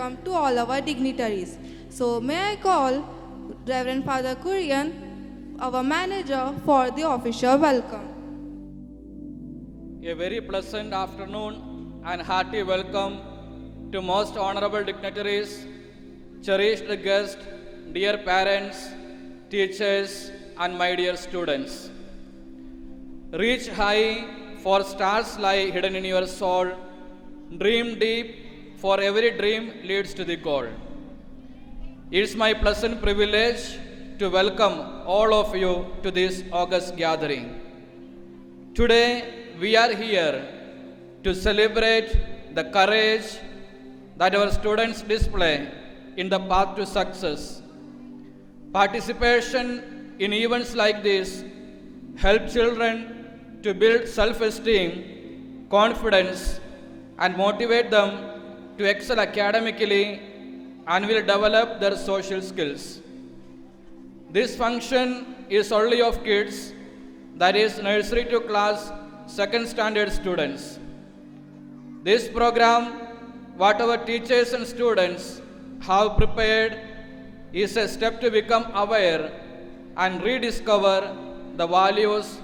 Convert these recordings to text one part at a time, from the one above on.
welcome to all our dignitaries. So may I call Reverend Father Kurian, our manager, for the official welcome. A very pleasant afternoon and hearty welcome to most honorable dignitaries, cherished guests, dear parents, teachers, and my dear students. Reach high, for stars lie hidden in your soul. Dream deep, for every dream leads to the goal. It's my pleasant privilege to welcome all of you to this august gathering. Today, we are here to celebrate the courage that our students display in the path to success. Participation in events like this help children to build self-esteem, confidence, and motivate them to excel academically and will develop their social skills. This function is only of kids, that is nursery to class 2nd standard students. This program, what our teachers and students have prepared, is a step to become aware and rediscover the values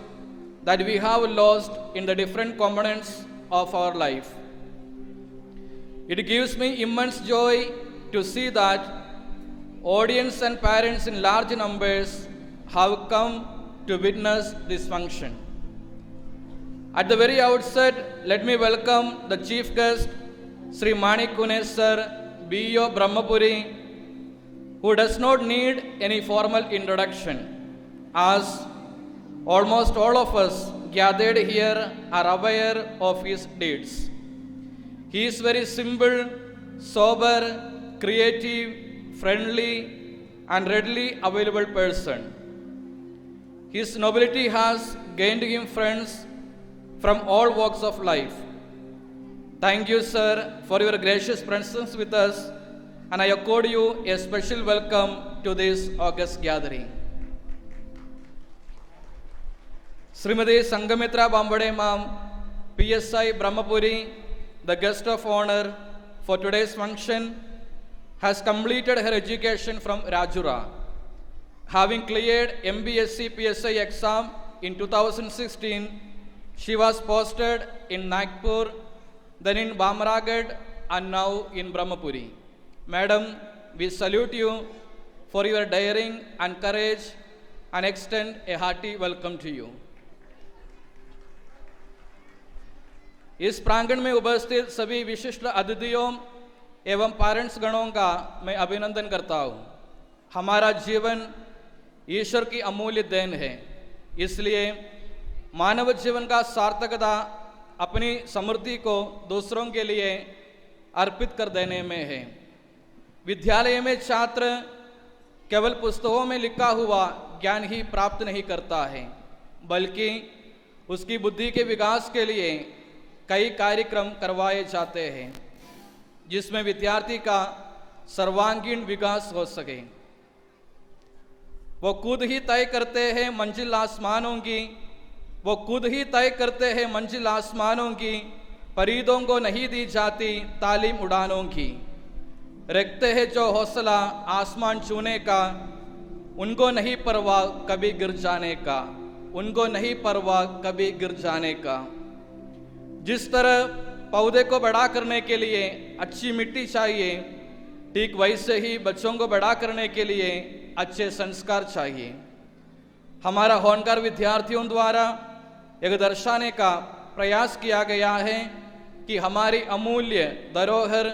that we have lost in the different components of our life. It gives me immense joy to see that audience and parents in large numbers have come to witness this function. At the very outset, let me welcome the chief guest, Sri Manik Kunesh Sir, BEO Brahmapuri, who does not need any formal introduction, as almost all of us gathered here are aware of his deeds. He is very simple, sober, creative, friendly, and readily available person. His nobility has gained him friends from all walks of life. Thank you, sir, for your gracious presence with us, and I accord you a special welcome to this august gathering. Srimati Sangamitra Bambade Ma'am, PSI Brahmapuri, the guest of honor for today's function, has completed her education from Rajura. Having cleared MBSc PSI exam in 2016, she was posted in Nagpur, then in Bamragad, and now in Brahmapuri. Madam, we salute you for your daring and courage and extend a hearty welcome to you. इस प्रांगण में उपस्थित सभी विशिष्ट अतिथियों एवं parents गणों का मैं अभिनंदन करता हूँ। हमारा जीवन ईश्वर की अमूल्य देन है, इसलिए मानव जीवन का सार्थकता अपनी समृद्धि को दूसरों के लिए अर्पित कर देने में है। विद्यालय में छात्र केवल पुस्तकों में लिखा हुआ ज्ञान ही प्राप्त नहीं करता है, बल्कि उसकी बुद्धि के विकास के लिए कई कार्यक्रम करवाए जाते हैं, जिसमें विद्यार्थी का सर्वांगीण विकास हो सके। वो खुद ही तय करते हैं मंजिल आसमानों की, वो खुद ही तय करते हैं मंजिल आसमानों की, परीदों को नहीं दी जाती तालीम उड़ानों की। रखते हैं जो हौसला आसमान छूने का, उनको नहीं परवाह कभी गिर जाने का, उनको नहीं परवाह कभी गिर जाने का। जिस तरह पौधे को बड़ा करने के लिए अच्छी मिट्टी चाहिए, ठीक वैसे ही बच्चों को बड़ा करने के लिए अच्छे संस्कार चाहिए। हमारा होनहार विद्यार्थियों द्वारा एक दर्शाने का प्रयास किया गया है कि हमारी अमूल्य धरोहर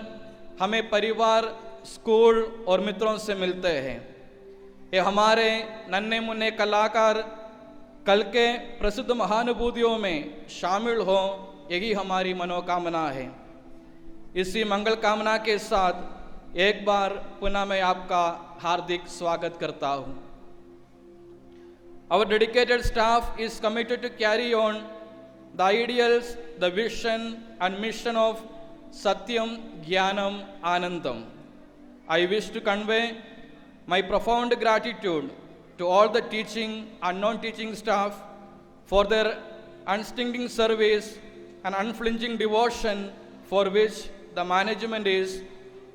हमें परिवार, स्कूल और मित्रों से मिलते हैं। ये हमारे नन्हे मुन्ने कलाकार कल के प्रसिद्ध महानुभूतियों में शामिल हों, यही हमारी मनोकामना है। इसी मंगल कामना के साथ एक बार पुनः मैं आपका हार्दिक स्वागत करता हूँ। Our dedicated staff is committed to carry on the ideals, the vision and mission of Satyam, Jnanam, Anandam. I wish to convey my profound gratitude to all the teaching and non-teaching staff for their unstinting service and unflinching devotion, for which the management is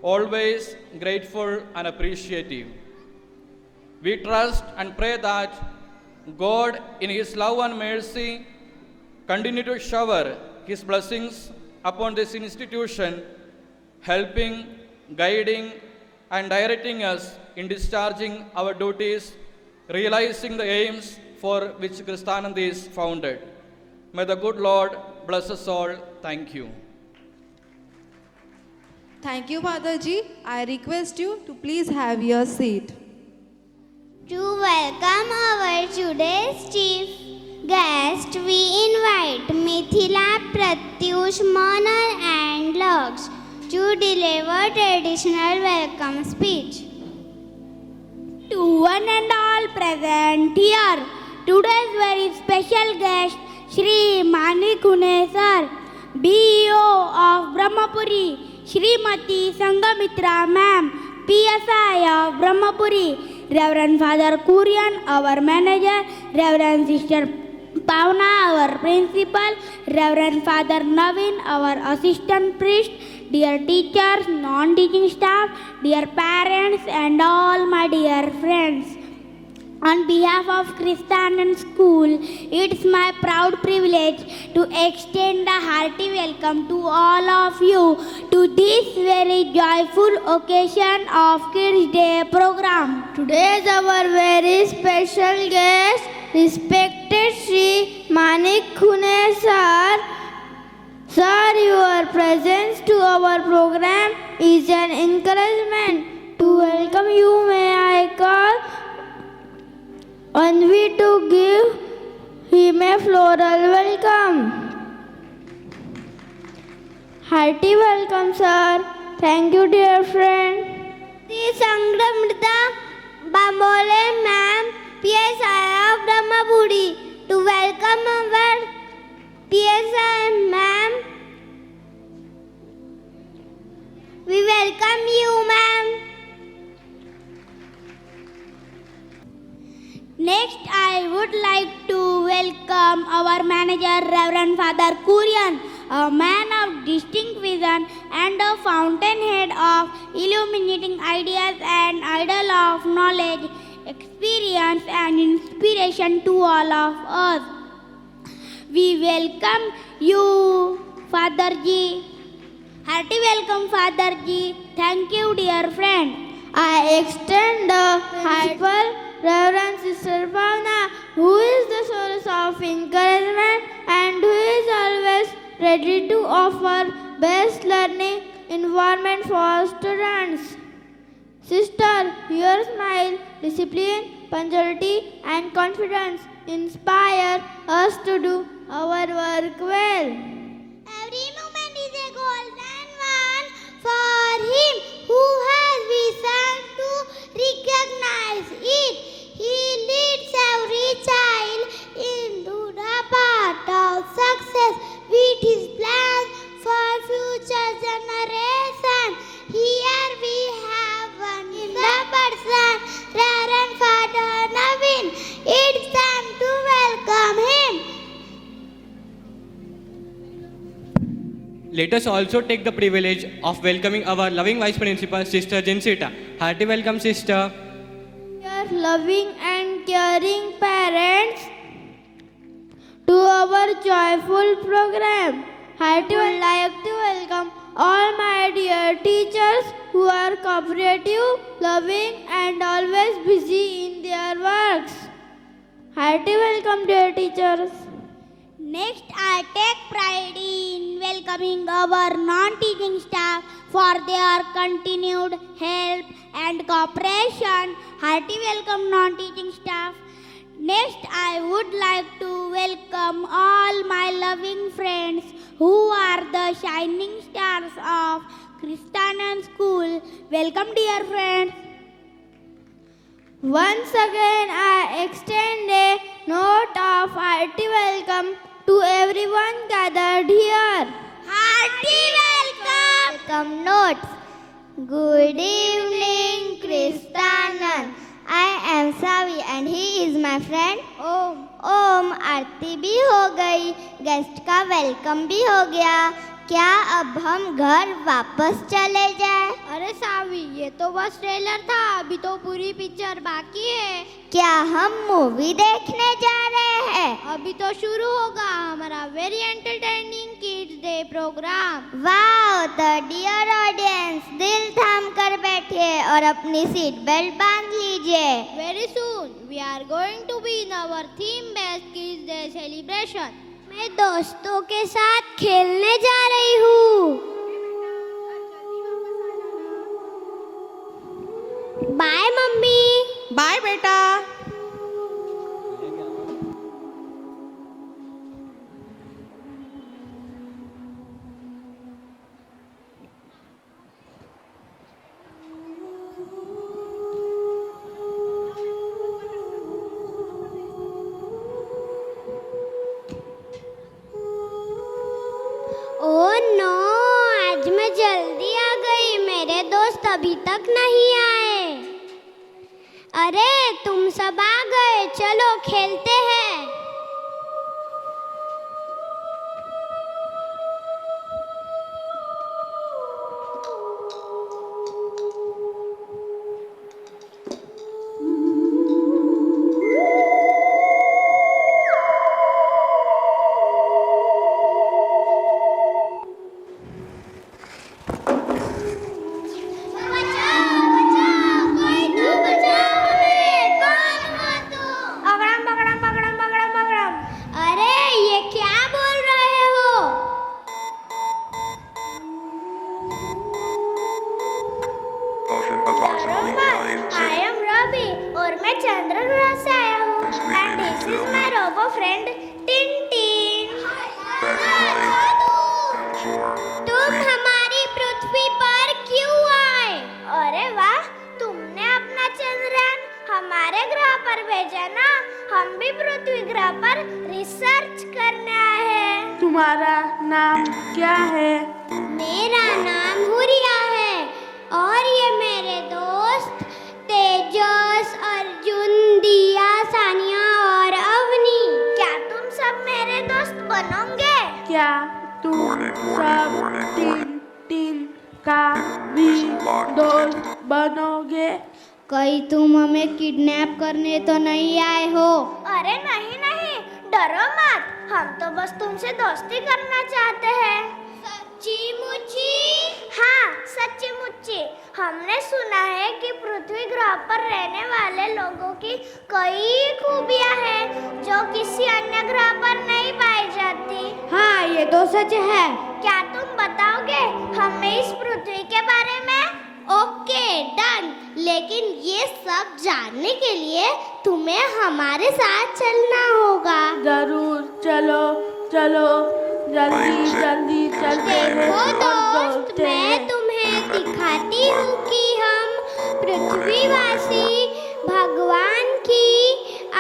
always grateful and appreciative. We trust and pray that God, in His love and mercy, continue to shower His blessings upon this institution, helping, guiding, and directing us in discharging our duties, realizing the aims for which Kristanand is founded. May the good Lord bless us all. Thank you. Thank you, Father Ji. I request you to please have your seat. To welcome our today's chief guest, we invite Mithila, Pratyush, Monal and Lux to deliver traditional welcome speech. To one and all present here, today's very special guest, Shri Manik Khune sir, BEO of Brahmapuri, Shrimati Sangamitra ma'am, PSI of Brahmapuri, Reverend Father Kurian, our manager, Reverend Sister Pauna, our principal, Reverend Father Navin, our assistant priest, dear teachers, non-teaching staff, dear parents and all my dear friends. On behalf of Kristanand School, it's my proud privilege to extend a hearty welcome to all of you to this very joyful occasion of Kids Day program. Today is our very special guest, respected Shri Manik Khune sir. Sir, your presence to our program is an encouragement. To welcome you, may I call Anvi to give him a floral welcome. Hearty welcome, sir. Thank you, dear friend. Sri Sangramrita Bambole ma'am, PSI of Brahmapuri, to welcome our PSI ma'am. We welcome you, ma'am. Next, I would like to welcome our manager, Reverend Father Kurian, a man of distinct vision and a fountainhead of illuminating ideas and idol of knowledge, experience and inspiration to all of us. We welcome you, Father Ji. Hearty welcome, Father Ji. Thank you, dear friend. I extend the principal Reverend Sister Bhavna, who is the source of encouragement and who is always ready to offer best learning environment for students. Sister, your smile, discipline, punctuality and confidence inspire us to do our work well. Every moment is a golden one for him who has vision to recognize it. He leads every child into the path of success with his plans for future generations. Here we have one in the person, Reverend Father Navin. It's time to welcome him. Let us also take the privilege of welcoming our loving Vice Principal, Sister Jinsita. Hearty welcome, Sister. Dear loving and caring parents, to our joyful program, I would like to welcome all my dear teachers who are cooperative, loving and always busy in their works. Hearty welcome, dear teachers. Next, I take pride in welcoming our non-teaching staff for their continued help and cooperation. Hearty welcome, non-teaching staff. Next, I would like to welcome all my loving friends who are the shining stars of Kristanand School. Welcome, dear friends. Once again, I extend a note of hearty welcome to everyone gathered here. Hearty welcome. Welcome notes. Good evening, Kristanand. I am Savi and he is my friend Om. आरती भी हो गई, guest का welcome भी हो गया, क्या अब हम घर वापस चले जाएं? अरे सावी, ये तो बस ट्रेलर था, अभी तो पूरी पिक्चर बाकी है। क्या हम मूवी देखने जा रहे हैं? अभी तो शुरू होगा हमारा very entertaining kids day program. Wow, तो डियर ऑडियंस, दिल थाम कर बैठिए और अपनी सीट बेल्ट बांध लीजिए। Very soon we are going to be in our theme based kids day celebration. मैं दोस्तों के साथ खेलने जा रही हूँ। Bye mummy. बाय बेटा। ओह नो, आज मैं जल्दी आ गई, मेरे दोस्त अभी तक नहीं आए। अरे तुम सब आ गए, चलो खेलते हैं। अरे ये क्या बोल रहे हो? I am Ravi और मैं चंद्रग्रह से आया हूँ। And this is my robo friend tin-tin. तुम हमारी पृथ्वी पर क्यों आए? अरे वाह, तुमने अपना चंद्रयान हमारे ग्रह पर भेजा ना। हम भी पृथ्वी ग्रह पर रिसर्च करने आए हैं। तुम्हारा नाम क्या है? मेरा नाम हुरिया है और ये मेरे दोस्त तेजस, अर्जुन, दिया, सानिया और अवनी। क्या तुम सब मेरे दोस्त बनोगे? क्या तुम सब टिन का भी दोस्त बनोगे? कहीं तुम हमें किडनैप करने तो नहीं आए हो? अरे नहीं नहीं, डरो मत, हम तो बस तुमसे दोस्ती करना चाहते हैं। सच्ची मुच्ची? हाँ, सच्ची मुच्ची। हमने सुना है कि पृथ्वी ग्रह पर रहने वाले लोगों की कई खूबियां हैं जो किसी अन्य ग्रह पर नहीं पाई जाती। हाँ, ये तो सच है। क्या तुम बताओगे हमें इस पृथ्वी के बारे में? ओके डन, लेकिन ये सब जानने के लिए तुम्हें हमारे साथ चलना होगा। जरूर, चलो चलो, जल्दी जल्दी चलते हैं देखो और दोस्त, दौड़ते मैं हैं। तुम्हें दिखाती हूँ कि हम पृथ्वीवासी भगवान की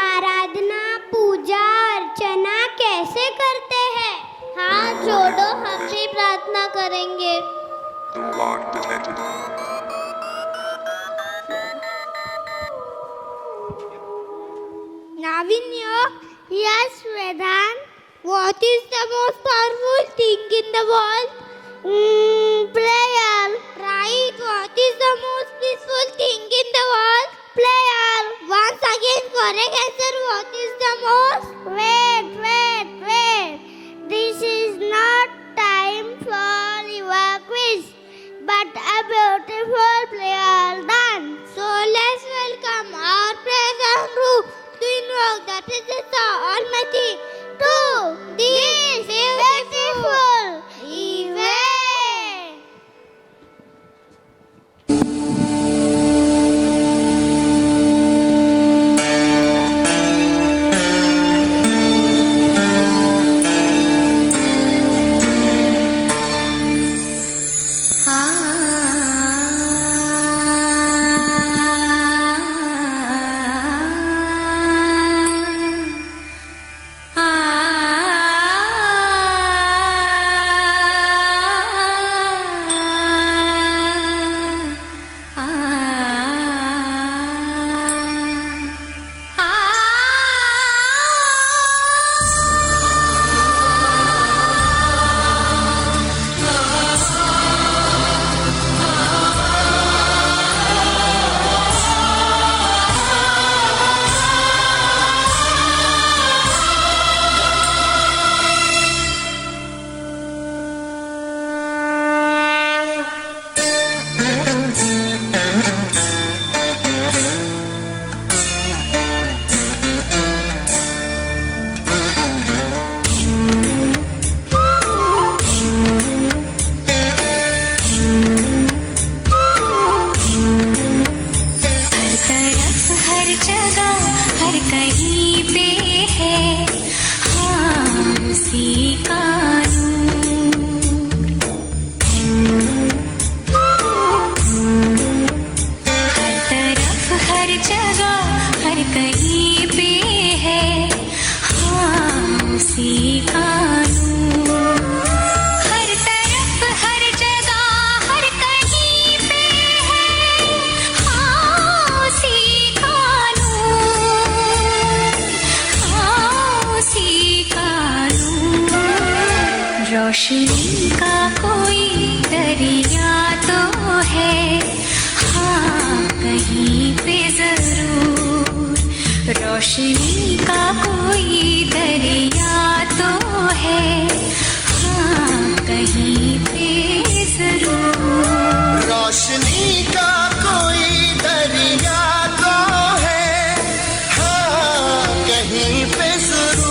आराधना, पूजा अर्चना कैसे करते हैं। हाँ छोड़ो, हम भी प्रार्थना करेंगे। Navinya, yes, Vedant. What is the most powerful thing in the world? Prayer. Right. What is the most peaceful thing in the world? Prayer. Once again, correct answer. What is the most? Wait. This is not time for your quiz, but a beautiful player done. So let's welcome our present group to invoke the presence of Almighty to this beautiful event. हर जगह हर कहीं पे है, हाँ उसी का नूर। हर तरफ हर जगह हर कहीं पे है, हाँ उसी का नूर, हाँ उसी का नूर। रोशनी का कोई दरिया तो है, हाँ कहीं पे जरूर। रोशनी का कोई दरिया तो है, हाँ कहीं पे जरूर। रोशनी का कोई दरिया तो है, हाँ कहीं पे जरूर।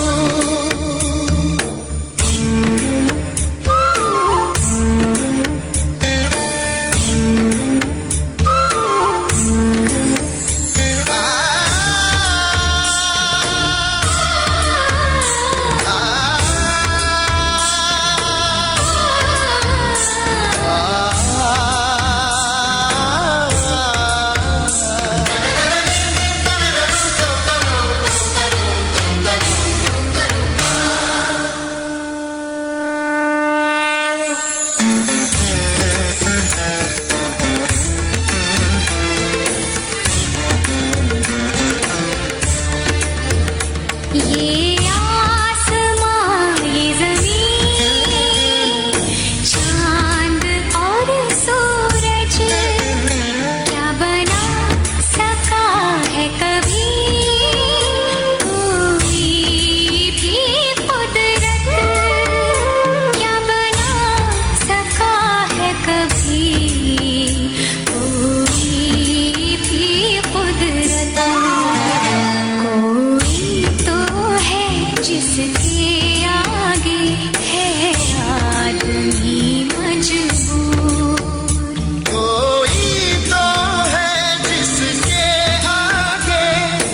ये आसमां ये ज़मीन, चांद और सूरज, क्या बना सका है कभी कोई भी कुदरत, क्या बना सका है कभी कोई भी कुदरत। कोई तो है जिसके आगे है आदमी मजबूर, कोई तो है जिसके आगे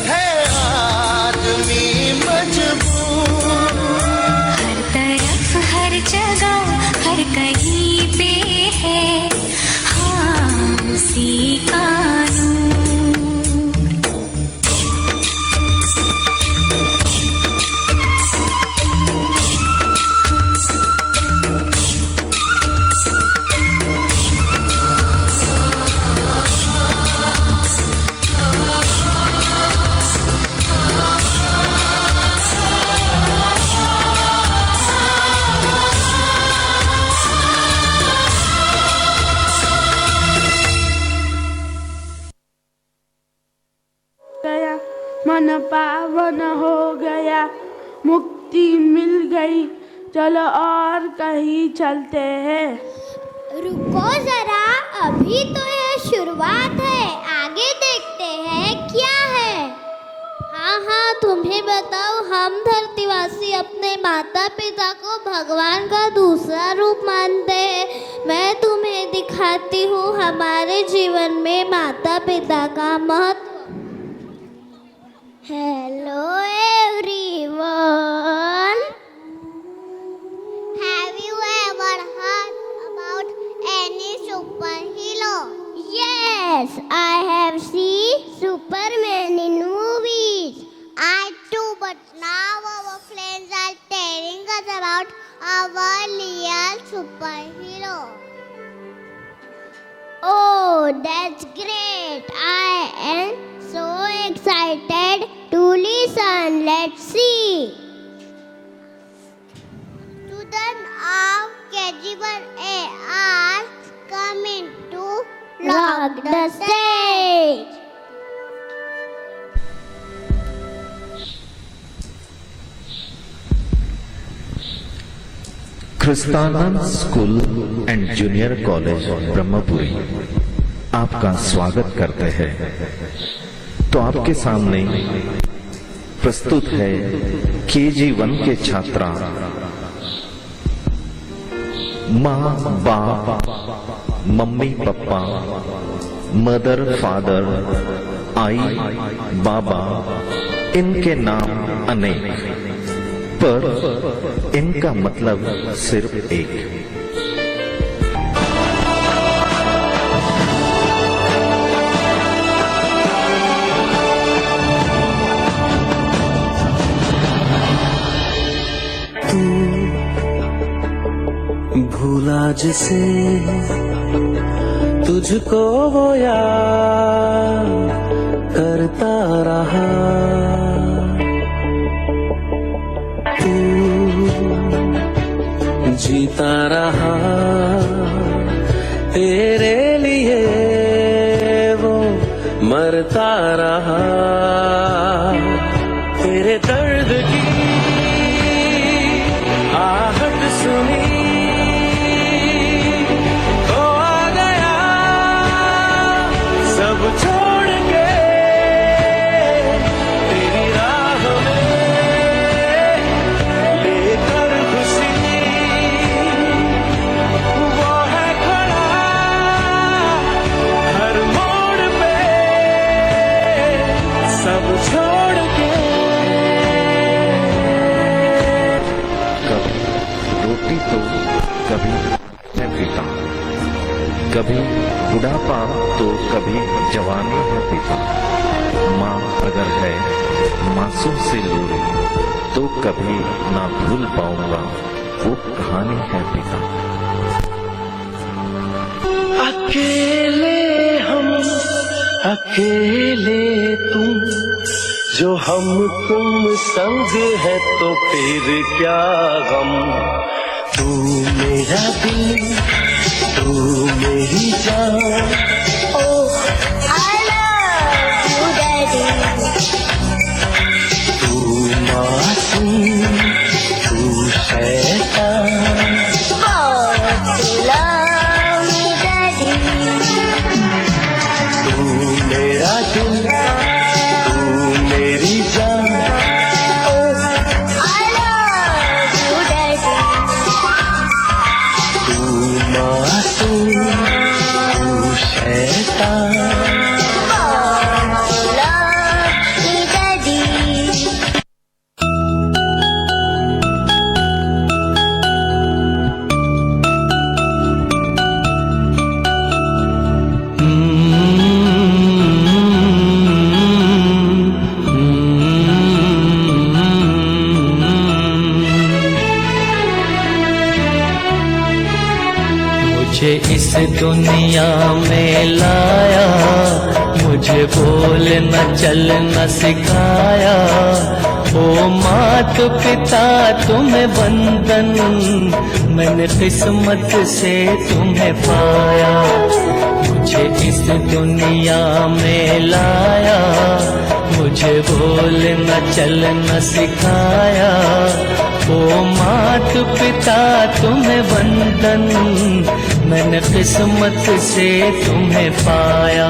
है आदमी मजबूर। हर तरफ हर जगह हर कहीं पे है, हाँ उसी का नूर। गया मन पावन हो गया, मुक्ति मिल गई, चलो और कहीं चलते हैं। रुको जरा, अभी तो ये शुरुआत है, आगे देखते हैं क्या है। हाँ हाँ, तुम्हें बताओ, हम धरतीवासी अपने माता पिता को भगवान का दूसरा रूप मानते हैं। मैं तुम्हें दिखाती हूँ हमारे जीवन में माता पिता का महत्व। Hello everyone, have you ever heard about any superhero? Yes, I have seen Superman in movies. I too, but now our friends are telling us about our real superhero. Oh, that's great. I am so excited to listen. Let's see. Students of KG1A are coming to rock the stage. Christanand school and junior college Brahmapuri आपका स्वागत करते हैं। तो आपके सामने प्रस्तुत है KG1 के छात्रा माँ बाप, मम्मी पापा, मदर फादर, आई बाबा, इनके नाम अनेक, पर इनका मतलब सिर्फ एक। आज से तुझको वो याद करता रहा, तू जीता रहा, तेरे लिए वो मरता रहा, तेरे दर्द की आहट सुनी तो आ गया सब छोड़ के तेरी राह में, लेकर खुशी वो है खड़ा हर मोड़ पे सब छोड़ के। कभी रोटी तो कभी है पिता, कभी बुढ़ापा तो कभी जवानी है पिता। माँ अगर है मासूम से लोरी तो कभी ना भूल पाऊंगा वो कहानी है पिता। अकेले हम अकेले तुम, जो हम तुम संग है तो फिर क्या गम। तू मेरा दिल, तू मेरी जान, Oh, I love you, Daddy. तू मासूम, तू शैतान, Oh, love me, Daddy. तू मेरा दिल, तू मेरी जान, I love you, Daddy. तू मासूम, तू शैतान। Oh, love me, Daddy. मुझे इस दुनिया में लाया, मुझे बोलना चलना सिखाया। ओ मात पिता तुम्हें वंदन, मैंने किस्मत से तुम्हें पाया। मुझे इस दुनिया में लाया, मुझे बोलना चलना सिखाया। ओ मात पिता तुम्हें वंदन, मैंने किस्मत से तुम्हें पाया।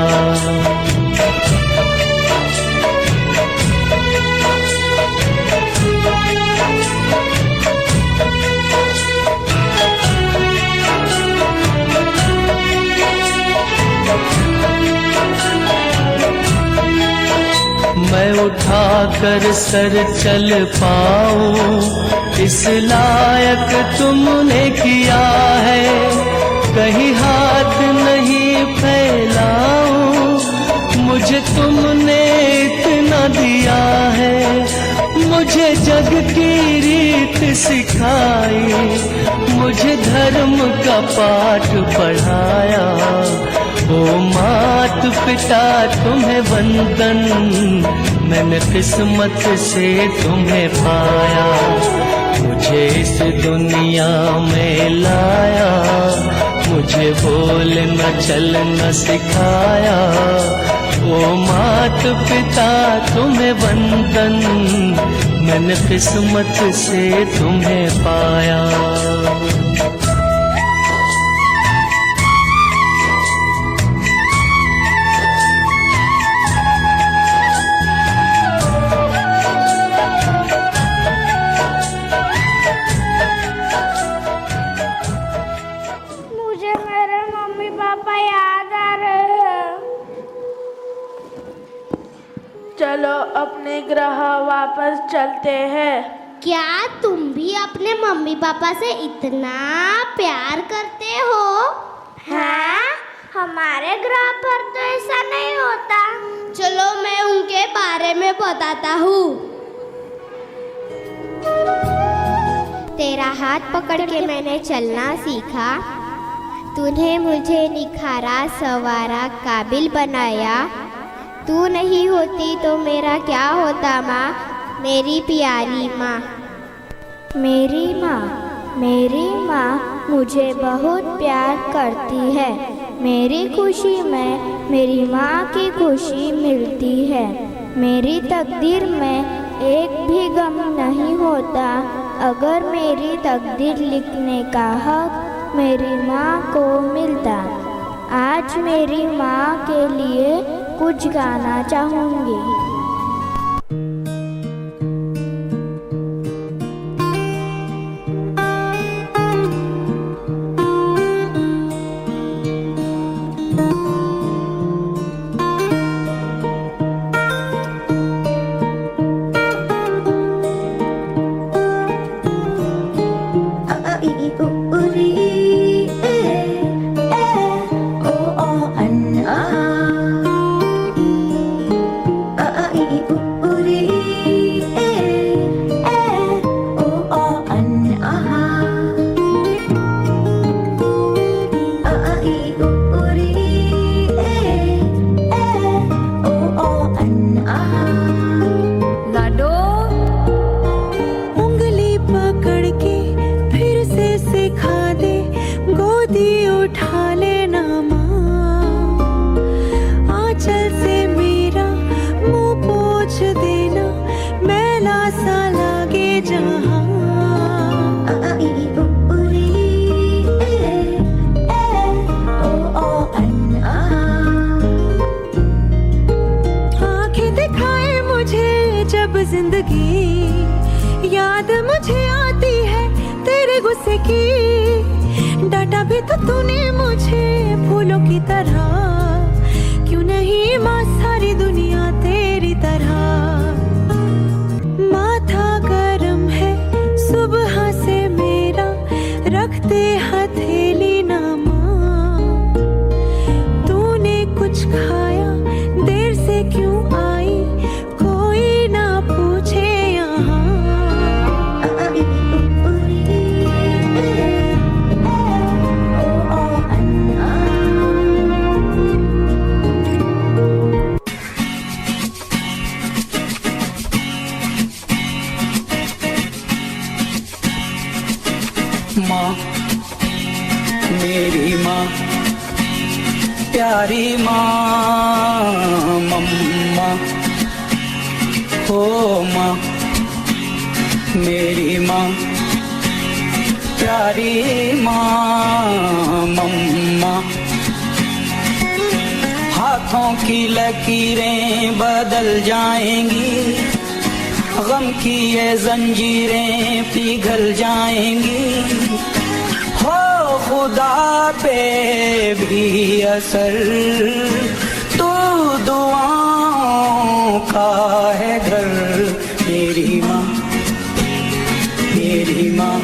मैं उठाकर सर चल पाऊं, इस लायक तुमने किया है। कहीं हाथ नहीं फैलाऊं, मुझे तुमने इतना दिया है। मुझे जग की रीत सिखाई, मुझे धर्म का पाठ पढ़ाया। ओ मात पिता तुम्हें वंदन, मैंने किस्मत से तुम्हें पाया। मुझे इस दुनिया में लाया, मुझे बोलना चलना सिखाया। ओ मात पिता तुम्हें वंदन, मैंने किस्मत से तुम्हें पाया। मुझे मेरे मम्मी पापा याद आ रहे हैं। चलो अपने ग्रह वापस चलते हैं। क्या तुम भी अपने मम्मी पापा से इतना प्यार करते हो? हाँ, हमारे ग्रह पर तो ऐसा नहीं होता। चलो मैं उनके बारे में बताता हूँ। तेरा हाथ पकड़ के मैंने चलना सीखा, तूने मुझे निखारा, संवारा, काबिल बनाया। तू नहीं होती तो मेरा क्या होता माँ, मेरी प्यारी माँ। मेरी माँ मुझे बहुत प्यार करती है। मेरी खुशी में मेरी माँ की खुशी मिलती है। मेरी तकदीर में एक भी गम नहीं होता अगर मेरी तकदीर लिखने का हक मेरी माँ को मिलता। आज मेरी माँ के लिए कुछ गाना चाहूँगी। जिंदगी याद मुझे आती है तेरे गुस्से की। डांटा भी तो तूने मुझे फूलों की तरह, क्यों नहीं माँ सारी दुनिया तेरी तरह। माथा गरम है सुबह से मेरा, रखते हथेली ना माँ। तूने कुछ खाया देर से क्यों आई, कोई ना पूछे यहाँ। माँ मेरी माँ प्यारी माँ, मम्मा हो माँ मेरी माँ प्यारी माँ, मम्मा। हाथों की लकीरें बदल जाएंगी, गम की ये जंजीरें पिघल जाएंगी। हो खुदा पे भी असर, तू दुआओं का है घर। मेरी माँ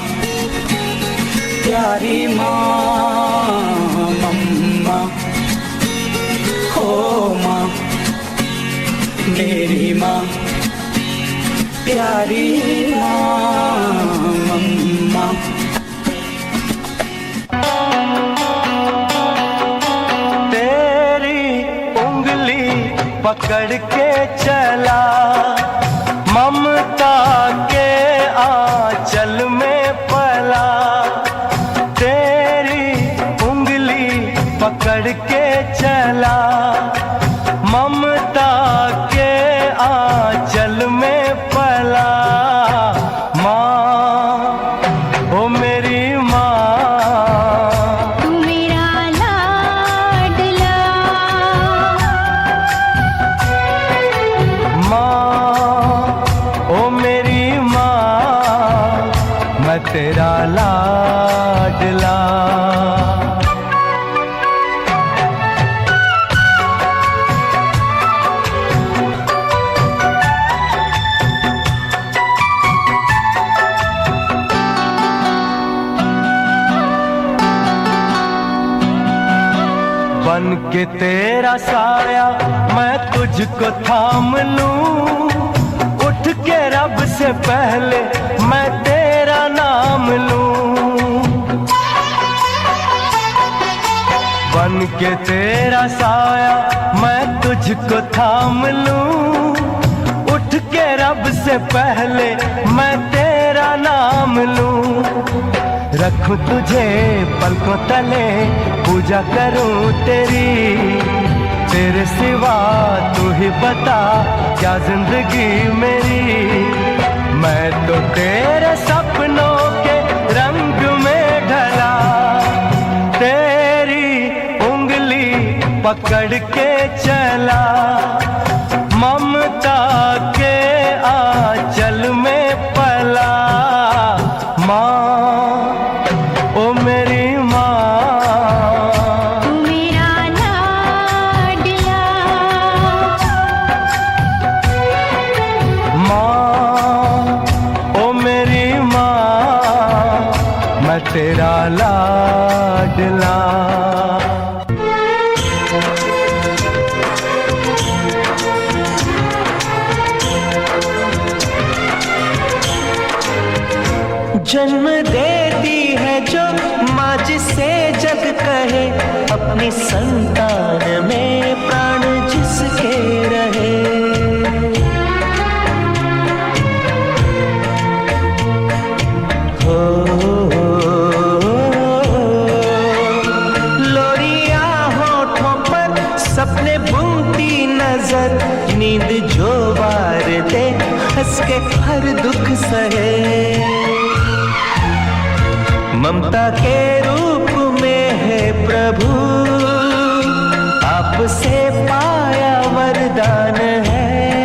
प्यारी माँ, मम्मा हो माँ मेरी माँ प्यारी माँ, मम्मा। तेरी उंगली पकड़ के चला, ममता के आंचल में पला। तेरी उंगली पकड़ के चला, ममता के आंचल में पला। माँ ओ मेरी माँ, तू मेरा लाडला। माँ ओ मेरी माँ, मैं तेरा लाडला। बन के तेरा साया मैं तुझको थाम लूं, उठ के रब से पहले मैं तेरा नाम लूं। बन के तेरा साया मैं तुझको थाम लूं, उठ के रब से पहले मैं तेरा नाम लूं। रखूं तुझे पलकों तले, पूजा करूं तेरी, तेरे सिवा तू ही बता क्या जिंदगी मेरी। मैं तो तेरे सपनों के रंग में ढला, तेरी उंगली पकड़ के चला, ममता के आंचल में पला। माँ ओ मेरी माँ, तू मेरा लाडला, माँ ओ मेरी माँ, मैं तेरा लाडला। जन्म देती है जो माँ जिसे जग कहे, अपनी संतान में प्राण जिसके रहे। हो लोरिया होठों पर सपने बुनती नजर, नींद जो वार दे हंस के हर दुख सहे। ममता के रूप में है प्रभु, आपसे पाया वरदान है।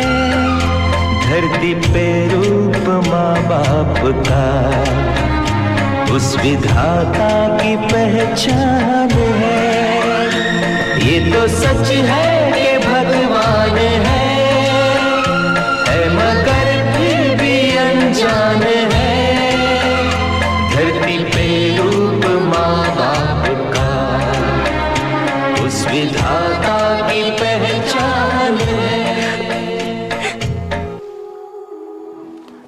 धरती पे रूप माँ बाप का, उस विधाता की पहचान है। ये तो सच है कि भगवान है मगर फिर भी अनजान है। धरती पे रूप माँ बाप का, उस विधाता की पहचान है।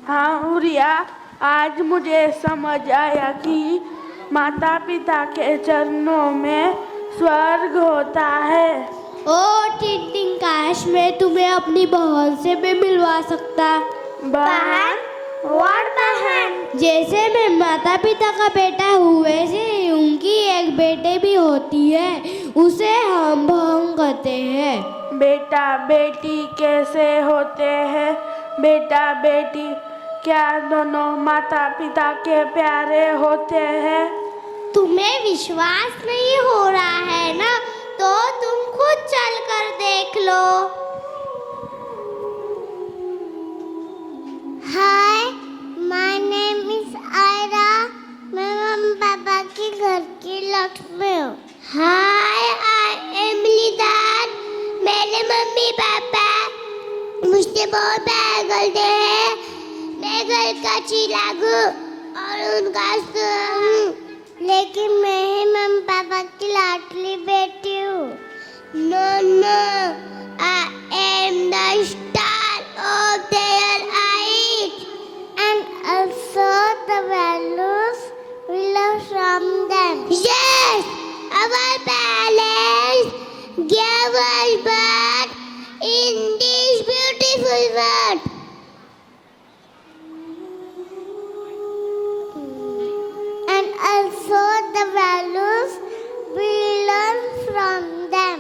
हाँ रिया, आज मुझे समझ आया कि माता पिता के चरणों में स्वर्ग होता है। ओ टिंटिंग, काश मैं तुम्हें अपनी बहन से भी मिलवा सकता। बहन? और बहन? जैसे मैं माता पिता का बेटा हूँ वैसे उनकी एक बेटे भी होती है, उसे हम बहन कहते हैं। बेटा बेटी कैसे होते हैं? बेटा बेटी क्या दोनों माता पिता के प्यारे होते हैं? तुम्हें विश्वास नहीं हो रहा है ना, तो तुम खुद चल कर देख लो। हाय, माय नेम इज आयरा। मैं मम्मी पापा के घर की लक्ष्मी हूँ। हाय, आई एम लिदान। मेरे मम्मी पापा मुझसे बहुत प्यार करते हैं। मैं घर का चिराग और उनका हूँ, लेकिन मैं ही मम्मी पापा की लाडली बेटी हूँ। No no, I am the star of their eyes and also the values we learn from them. Yes, our parents gave us birth in this beautiful world. And also the values we learn from them.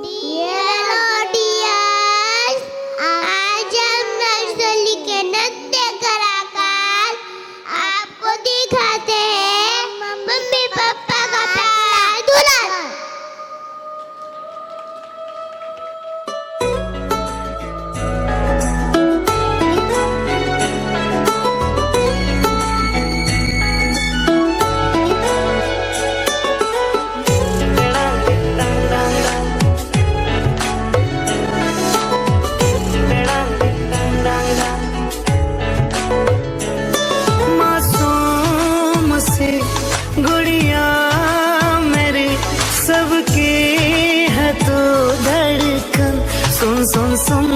Dear audience, आज हम nursery के नृत्य कलाकार आपको दिखाते हैं mummy papa का प्यारा दुल्हन। सुन सुन,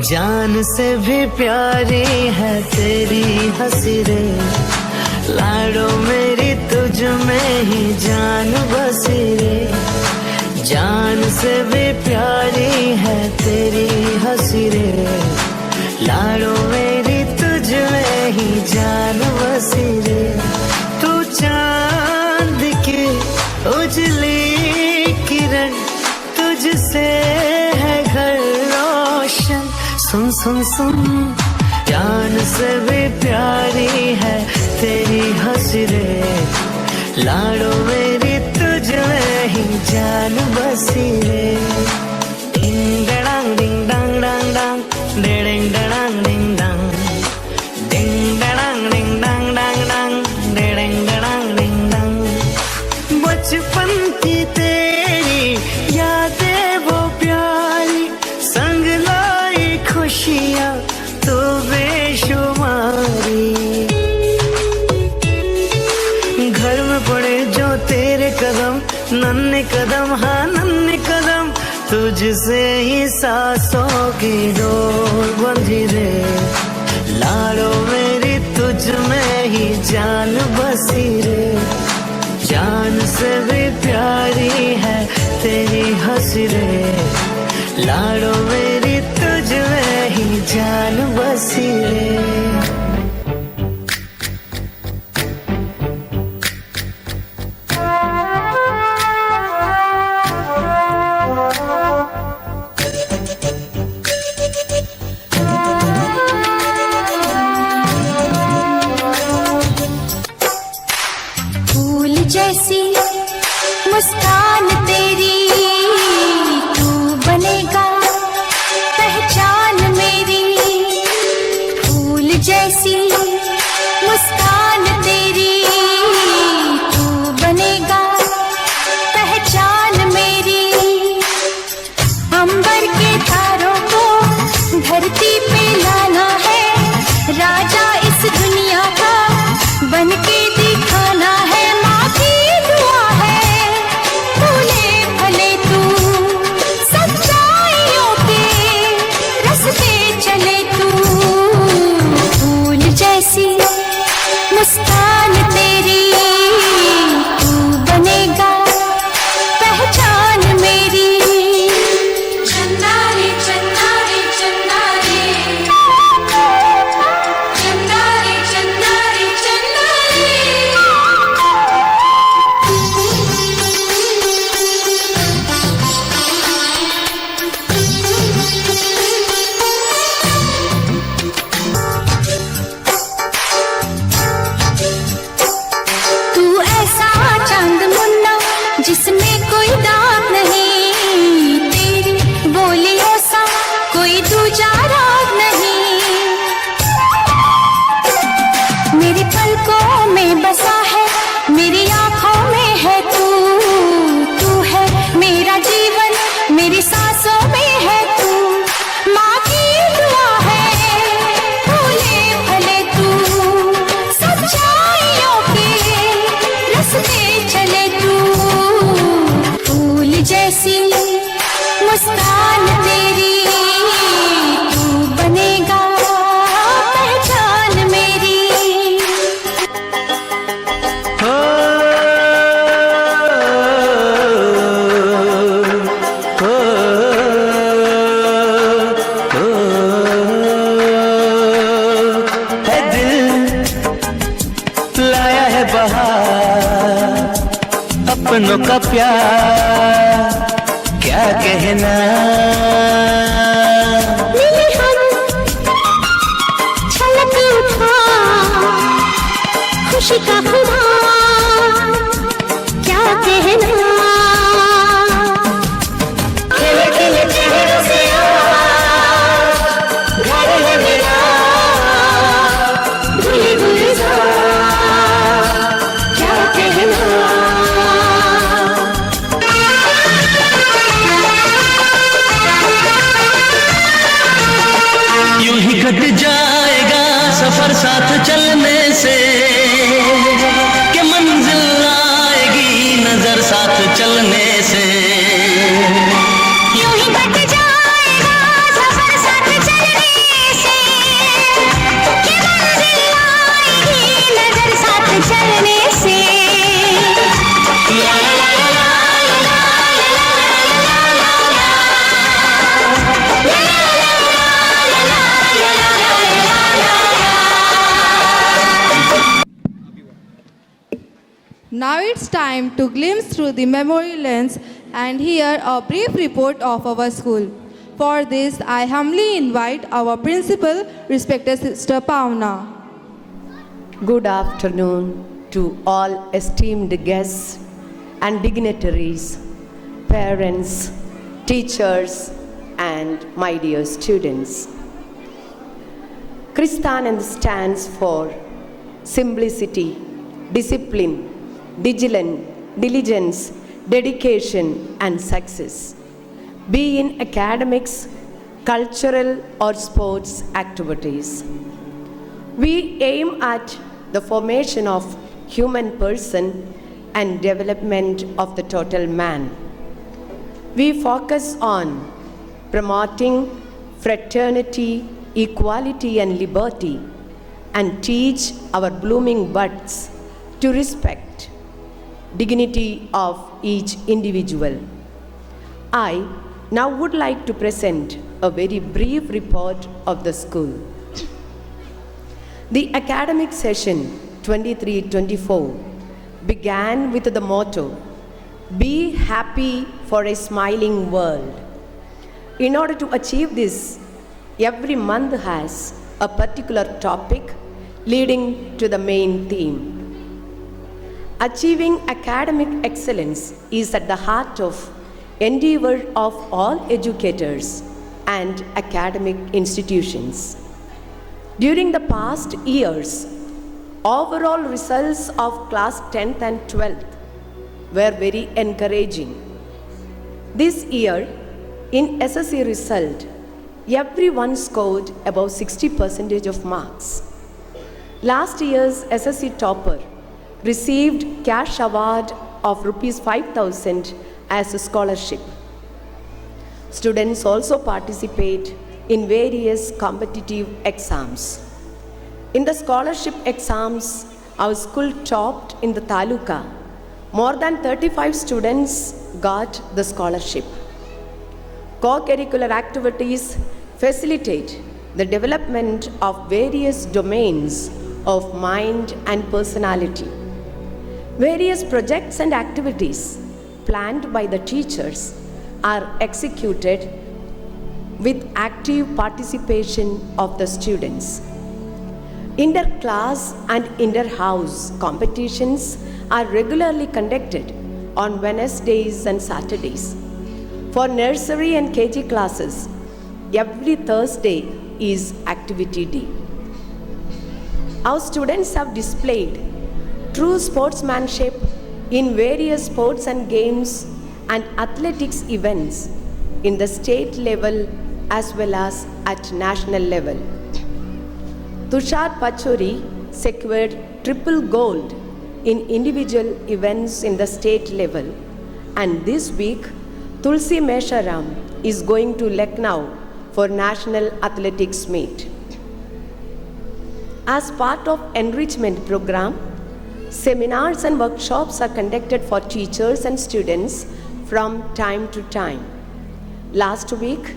जान से भी प्यारी है तेरी हंसी रे। लाडो मेरी तुझ में ही जान बसी रे, जान से भी प्यारी है तेरी हंसी रे। लाडो मेरी तुझ में ही जान बसी रे, तू चांद की उजली किरण, तुझसे है घर रोशन। सुन सुन सुन, जान से भी प्यारी है तेरी हंसी रे। लाडो मेरी तुझ में ही जान बसी रे। डिंग डंग डिंग डंग डंग डंग, डिंग डंग डिंग डंग, डिंग डंग डिंग डंग डंग डंग, डिंग डंग डिंग डंग। बचपन की तेरी यादें वो प्यारी, संग लाई खुशियाँ तो बेशुमारी। घर में पड़े जो तेरे कदम, नन्हे कदम हाँ नन्हे कदम, तुझसे ही सांसों की डोर बंधी रे। लाडो मेरी तुझ में ही जान बसी रे, जान से भी प्यारी है तेरी हंसी रे। लाडो मेरी तुझ में ही जान बसी रे। फूल जैसी मुस्कान तेरी, तू बनेगा पहचान मेरी। फूल जैसी मुस्कान तेरी, तू बनेगा पहचान मेरी। अंबर के तारों को धरती पे लाना है, राजा इस दुनिया का बनके दिखाना है। माँ की दुआ है भूले भले तू सच्चाइयों के रास्ते चले तू। फूल जैसी मुस्कान तेरी, तू बनेगा पहचान मेरी। चंदा रे चंदा रे चंदा रे, चंदा रे चंदा रे चंदा रे। तू ऐसा चांद मुन्ना जिसमें कोई दाग नहीं, तेरी बोलियों सा कोई दूजा राग नहीं। मेरी पलकों में बसा है, मेरी आंखों में है तू। तू है मेरा जीवन, मेरी सांसों में है तू। माँ की दुआ है भूले भले तू सच्चाइयों के रास्ते चले तू। फूल जैसी मुस्कान तेरी, तू बनेगा पहचान मेरी। हो हो हो, है दिल लाया है बहार, अपनों का प्यार क्या कहना। मिले हम छलक उठा खुशी का खुदा क्या कहना। खिले खिले चेहरों से घर है मेरा, भूले भूले सा क्या कहना। यूं ही कट जाएगा सफर साथ चलने से, कि मंजिल आएगी नजर साथ चलने से। यूं ही कट जाएगा सफर साथ चलने से, कि मंजिल आएगी नजर साथ now it's time to glimpse through the memory lens and hear a brief report of our school. For this, I humbly invite our principal, respected Sister Pauna. Good afternoon to all esteemed guests and dignitaries, parents, teachers, and my dear students. Kristanand stands for simplicity, discipline, diligence, dedication, and success, be in academics, cultural, or sports activities. We aim at the formation of human person and development of the total man. We focus on promoting fraternity, equality, and liberty, and teach our blooming buds to respect dignity of each individual. I now would like to present a very brief report of the school. The academic session 23-24 began with the motto, "Be happy for a smiling world." In order to achieve this, every month has a particular topic leading to the main theme. Achieving academic excellence is at the heart of endeavor of all educators and academic institutions. During the past years, overall results of class 10th and 12th were very encouraging. This year, in SSC result, everyone scored above 60% of marks. Last year's SSC topper received cash award of rupees 5,000 as a scholarship. Students also participate in various competitive exams. In the scholarship exams, our school topped in the Taluka. More than 35 students got the scholarship. Co-curricular activities facilitate the development of various domains of mind and personality. Various projects and activities planned by the teachers are executed with active participation of the students. Inter-class and inter-house competitions are regularly conducted on Wednesdays and Saturdays. For nursery and KG classes, every Thursday is activity day. Our students have displayed true sportsmanship in various sports and games and athletics events in the state level as well as at national level. Tushar Pachuri secured triple gold in individual events in the state level, and this week Tulsi Mesharam is going to Lucknow for national athletics meet. As part of enrichment program, seminars and workshops are conducted for teachers and students from time to time. Last week,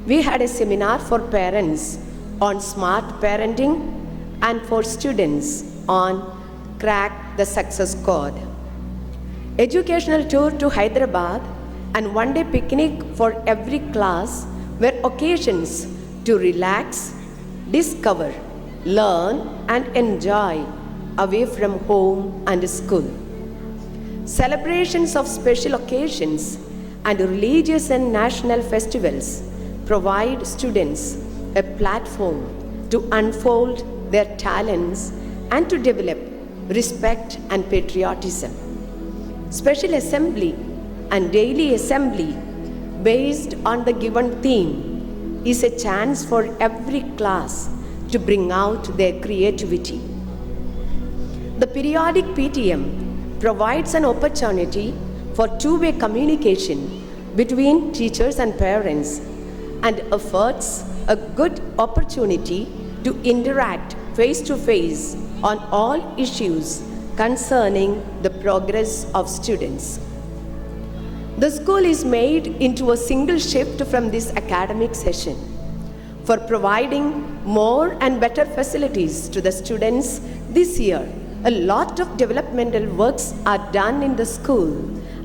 we had a seminar for parents on smart parenting and for students on crack the success code. Educational tour to Hyderabad and one-day picnic for every class were occasions to relax, discover, learn and enjoy away from home and school. Celebrations of special occasions and religious and national festivals provide students a platform to unfold their talents and to develop respect and patriotism. Special assembly and daily assembly based on the given theme is a chance for every class to bring out their creativity. The periodic PTM provides an opportunity for two-way communication between teachers and parents and affords a good opportunity to interact face-to-face on all issues concerning the progress of students. The school is made into a single shift from this academic session for providing more and better facilities to the students. This year, a lot of developmental works are done in the school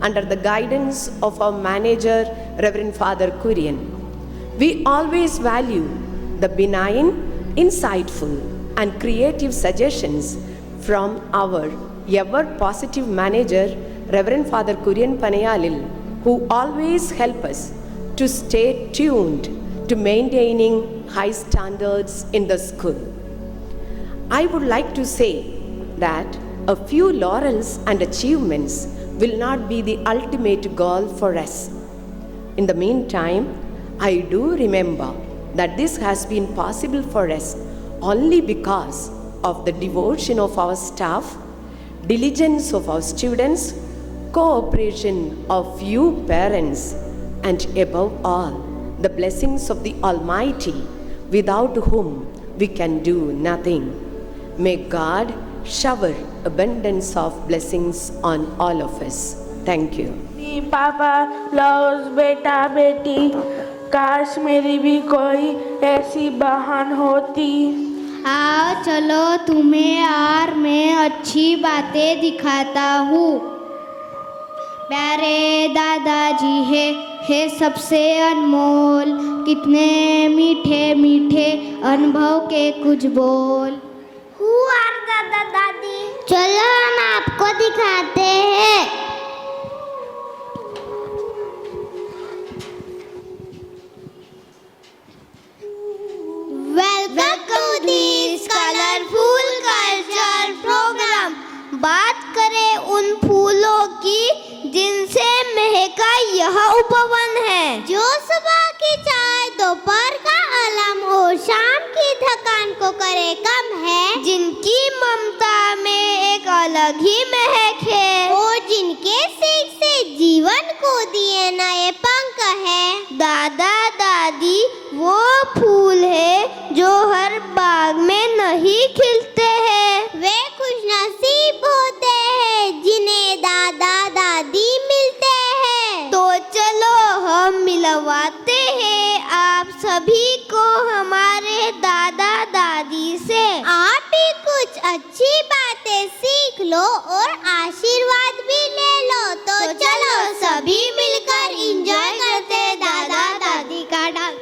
under the guidance of our manager, Reverend Father Kurian. We always value the benign, insightful, and creative suggestions from our ever positive manager, Reverend Father Kurian Panayalil, who always help us to stay tuned to maintaining high standards in the school. I would like to say that a few laurels and achievements will not be the ultimate goal for us. In the meantime, I do remember that this has been possible for us only because of the devotion of our staff, diligence of our students, cooperation of you parents, and above all, the blessings of the Almighty, without whom we can do nothing. May God shower abundance of blessings on all of us. Thank you. पापा loves बेटा बेटी, काश मेरी भी कोई ऐसी बहन होती। आओ चलो तुम्हें और मैं अच्छी बातें दिखाता हूँ। प्यारे दादाजी है सबसे अनमोल, कितने मीठे मीठे अनुभव के कुछ बोल। Who are दादा दादी? चलो हम आपको दिखाते हैं। Welcome to this colorful culture program. बात करें उन फूलों की जिनसे महका यह उपवन है, जो सुबह की चाय, दोपहर का आलम और शाम की थकान को करे कम है, जिनकी ममता में एक अलग ही महक है और जिनके सीख से जीवन को दिए नए पंख है। दादा दादी वो फूल है जो हर बाग में नहीं खिलते हैं। वे खुशनसीब होते हैं जिन्हें दादा दादी मिलते हैं। तो चलो हम मिलवाते हैं आप सभी को हमारे दादा दादी से। आप भी कुछ अच्छी बातें सीख लो और आशीर्वाद भी ले लो। तो चलो सभी मिलकर एंजॉय करते हैं दादा दादी का डांस।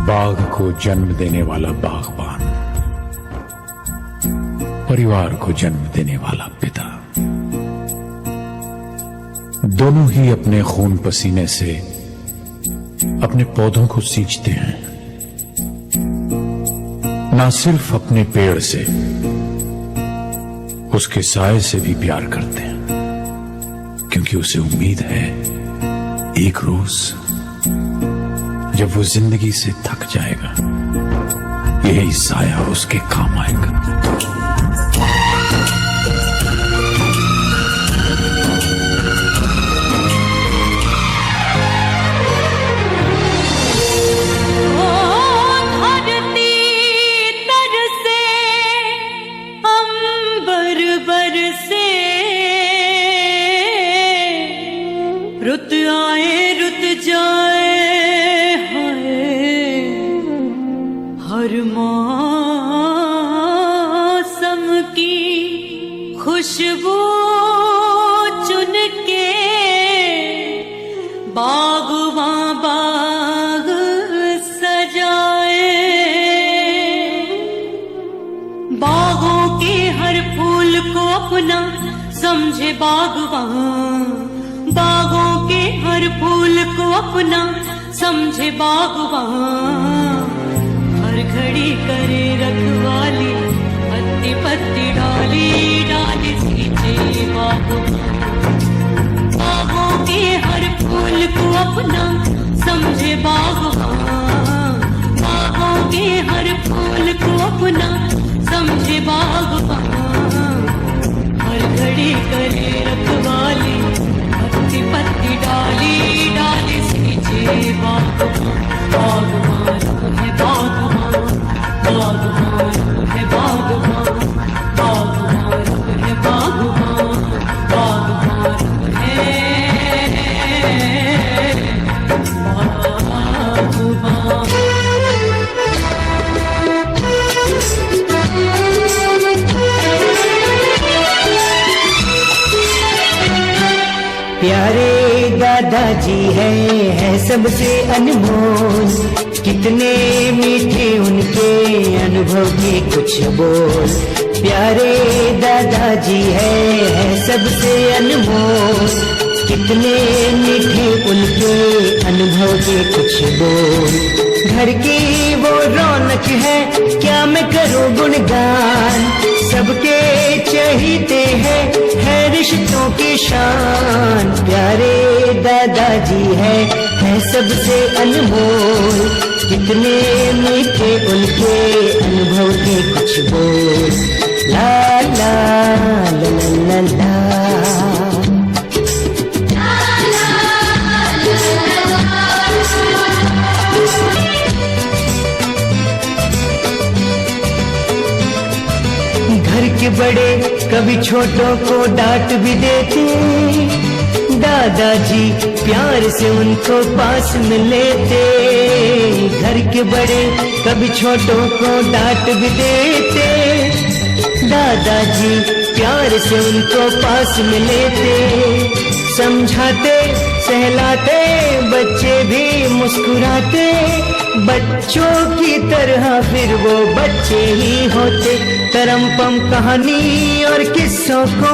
बाग को जन्म देने वाला बागबान, परिवार को जन्म देने वाला पिता, दोनों ही अपने खून पसीने से अपने पौधों को सींचते हैं। ना सिर्फ अपने पेड़ से, उसके साए से भी प्यार करते हैं, क्योंकि उसे उम्मीद है एक रोज जब वो जिंदगी से थक जाएगा, यही साया उसके काम आएगा। रुत आए रुत जाए हर मौसम की खुशबू चुन के बागवां बाग सजाए। बागों के हर फूल को अपना समझे बागवां, बागों के हर फूल को अपना समझे बागवां। हर घड़ी करे रखवाली, पत्ती पत्ती डाली डाली सींचे बागों। बागों बागबान, हर घड़ी करे रखवाली, पत्ती पत्ती डाली डाली सींचे बागबान, बागबान है बागबान, बागबान है बागबान, बागबान है बागबान, बागबान है प्यारे दादाजी है सबसे अनमोल, कितने मीठे उनके अनुभव के कुछ बोल। प्यारे दादाजी है सबसे अनमोल, कितने मीठे उनके अनुभव के कुछ बोल। घर की वो रौनक है, क्या मैं करूं गुणगान, सबके चहीते हैं रिश्तों की शान। प्यारे दादाजी है सबसे अनमोल, कितने मीठे उनके अनुभव के कुछ बोल। ला ला ला ला ला ला। घर के बड़े कभी छोटों को डांट भी देते, दादाजी प्यार से उनको पास में लेते। घर के बड़े कभी छोटों को डांट भी देते, दादाजी प्यार से उनको पास में लेते। समझाते सहलाते बच्चे भी मुस्कुराते, बच्चों की तरह फिर वो बच्चे ही होते। तरमपम कहानी और किस्सों को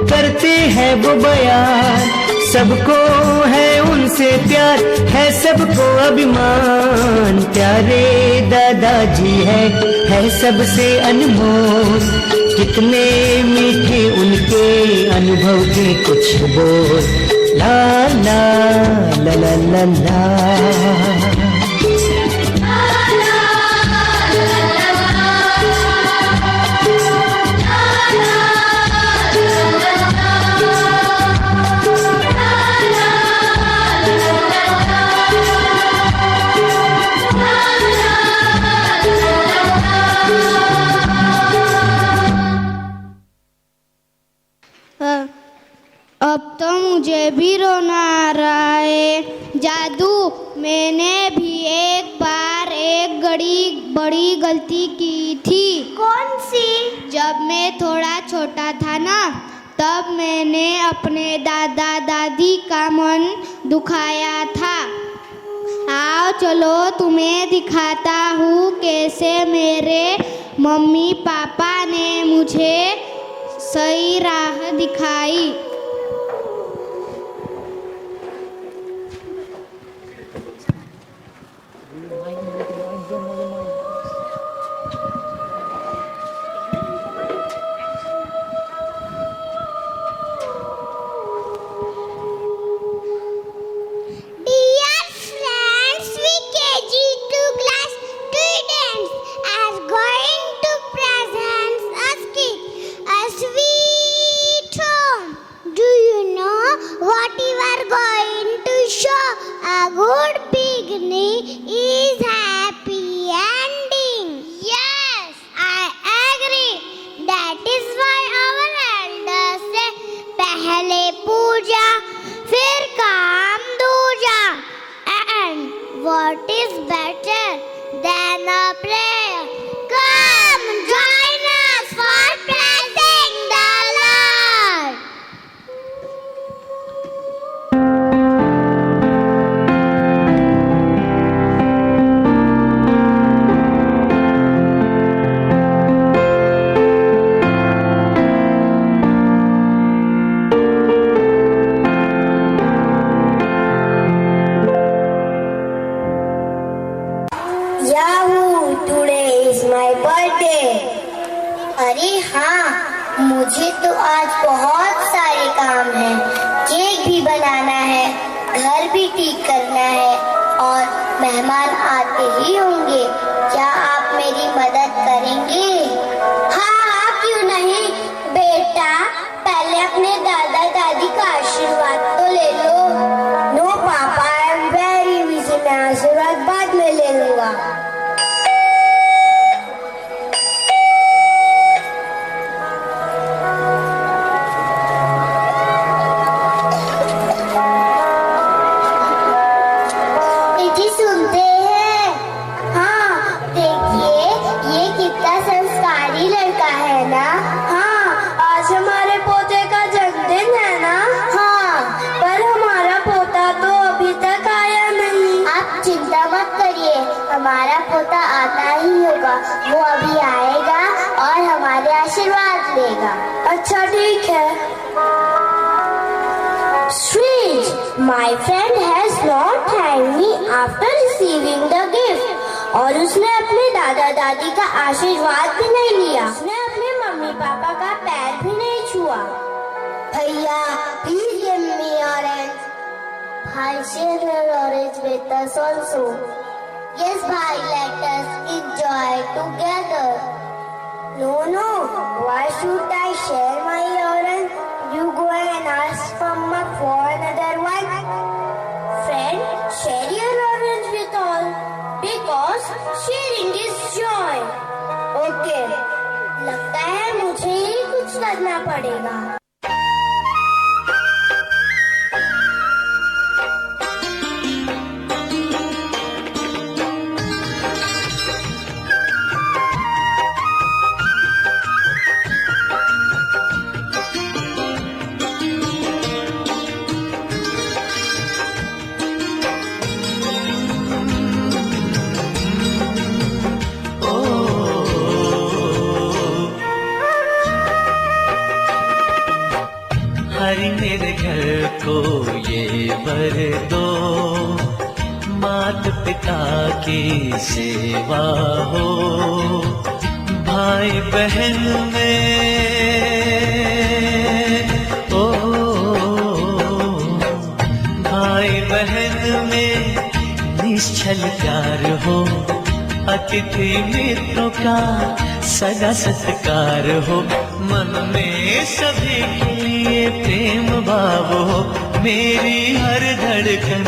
करते हैं वो बयान, सबको है उनसे प्यार, है सबको अभिमान। प्यारे दादाजी है सबसे अनमोल, कितने मीठे उनके अनुभव के कुछ बोल। ला ला ला ला ला ला। अब तो मुझे भी रोना आ रहा है। जादू, मैंने भी एक बार एक बड़ी गलती की थी। कौन सी? जब मैं थोड़ा छोटा था ना, तब मैंने अपने दादा दादी का मन दुखाया था। आओ चलो तुम्हें दिखाता हूँ कैसे मेरे मम्मी पापा ने मुझे सही राह दिखाई। What is better than a prayer? Come, join us for praising the Lord. Yahoo! Today is my birthday. अरे हाँ, मुझे तो आज बहुत सारे काम हैं। केक भी बनाना है, घर भी ठीक करना है और मेहमान आते ही होंगे। क्या आप मेरी मदद करेंगे? हाँ, वो अभी आएगा और हमारे आशीर्वाद लेगा। अच्छा ठीक है। Strange, my friend has not thanked me after receiving the gift. और उसने अपने दादा दादी का आशीर्वाद भी नहीं लिया। उसने अपने मम्मी पापा का पैर भी नहीं छुआ। भैया, please give me orange. I'll share your orange with us also. Yes, bhai, let us enjoy together. No, why should I share my orange? You go and ask Mama for another one. Friend, share your orange with all, because sharing is joy. Okay, लगता है मुझे ही कुछ करना पड़ेगा। हरि मेरे घर को ये वर दो, मात पिता की सेवा हो, भाई बहन में ओ भाई बहन में निश्चल प्यार हो, अतिथि मित्रों का सदा सत्कार हो, मन में सभी के लिए प्रेम भाव हो, मेरी हर धड़कन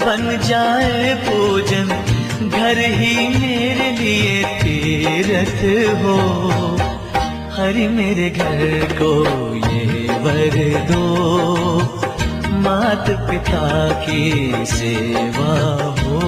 बन जाए पूजन, घर ही मेरे लिए तीर्थ हो। हरि मेरे घर को ये वर दो, मात पिता की सेवा हो।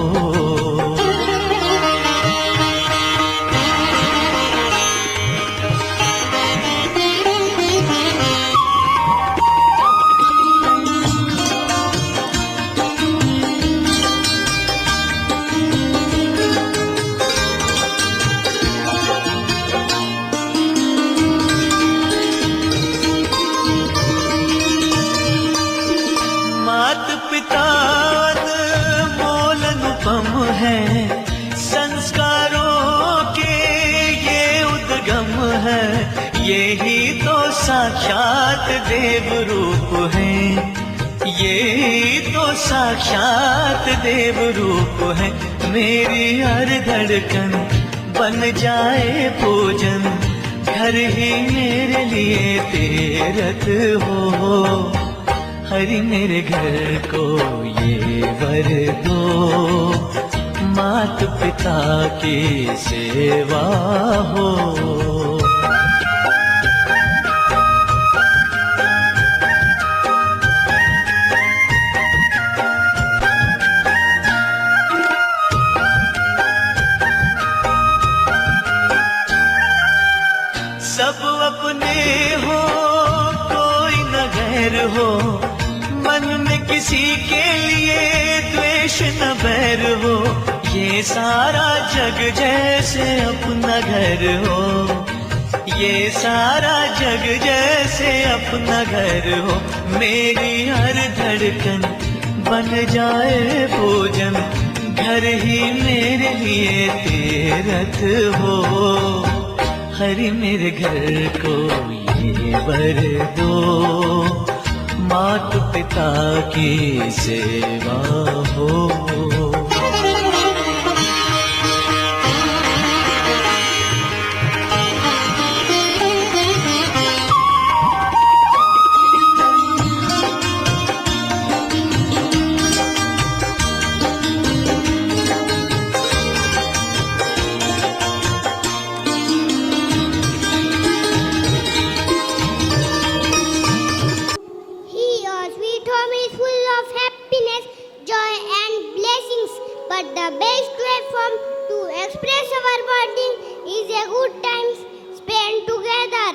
यही तो साक्षात देव रूप है, यही तो साक्षात देव रूप है, मेरी हर धड़कन बन जाए पूजन, घर ही मेरे लिए तीर्थ हो। हरि मेरे घर को ये वर दो, मात पिता की सेवा हो। सब अपने हो कोई न गैर हो, मन में किसी के लिए द्वेष न बैर हो, ये सारा जग जैसे अपना घर हो, ये सारा जग जैसे अपना घर हो, मेरी हर धड़कन बन जाए भोजन, घर ही मेरे लिए तीर्थ हो। हरि मेरे घर को ये वर दो, मात पिता की सेवा हो। But the best way to express our bonding is a good time spent together.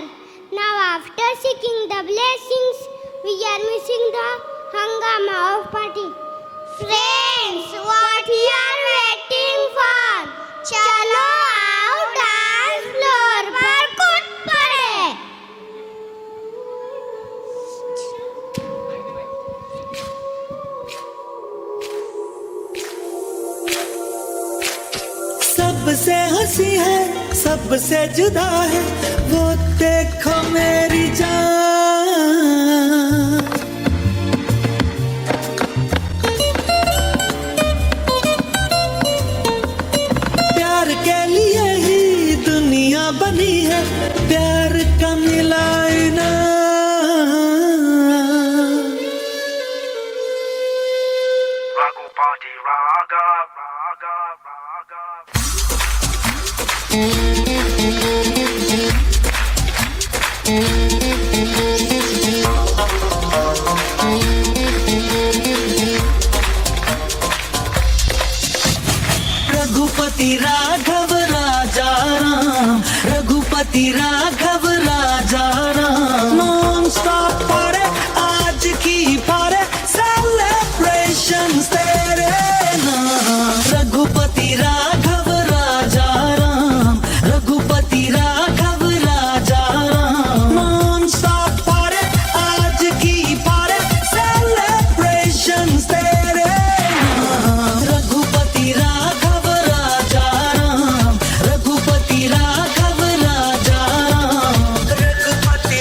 Now after seeking the blessings, we are missing the hangama of party. Friends, what you are waiting for? Chalo out. सबसे जुदा है वो देखो मेरी जान। प्यार के लिए ही दुनिया बनी है, प्यार का मिला इनाम। Ragupati Raga, Raga, Raga. Raghupati Raghav Raja Ram, Raghupati Raghav Raja Ram. Non stop party आज की पारे सेलिब्रेशन तेरे नाम। Raghupati Raghav Raja Ram, Raghupati Raghav Raja Ram. Non stop party आज की पारे सेलिब्रेशन तेरे नाम। रघुपति राघव राजा राम, रघुपति राघव राजा राम। रघुपति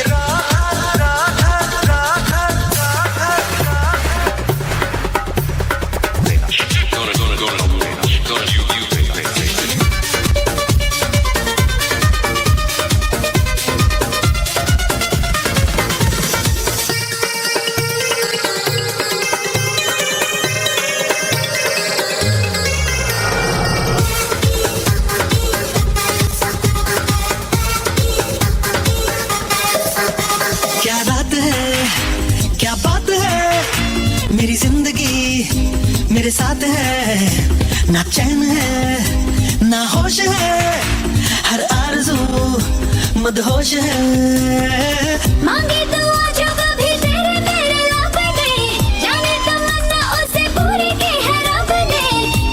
क्या रात है, क्या बात है, मेरी जिंदगी मेरे साथ है। ना चैन है ना होश है, हर आरज़ू मदहोश है। मांगे तो आज कभी तेरे तेरे लब ने, जाने तमन्ना उसे पूरी की है रब ने।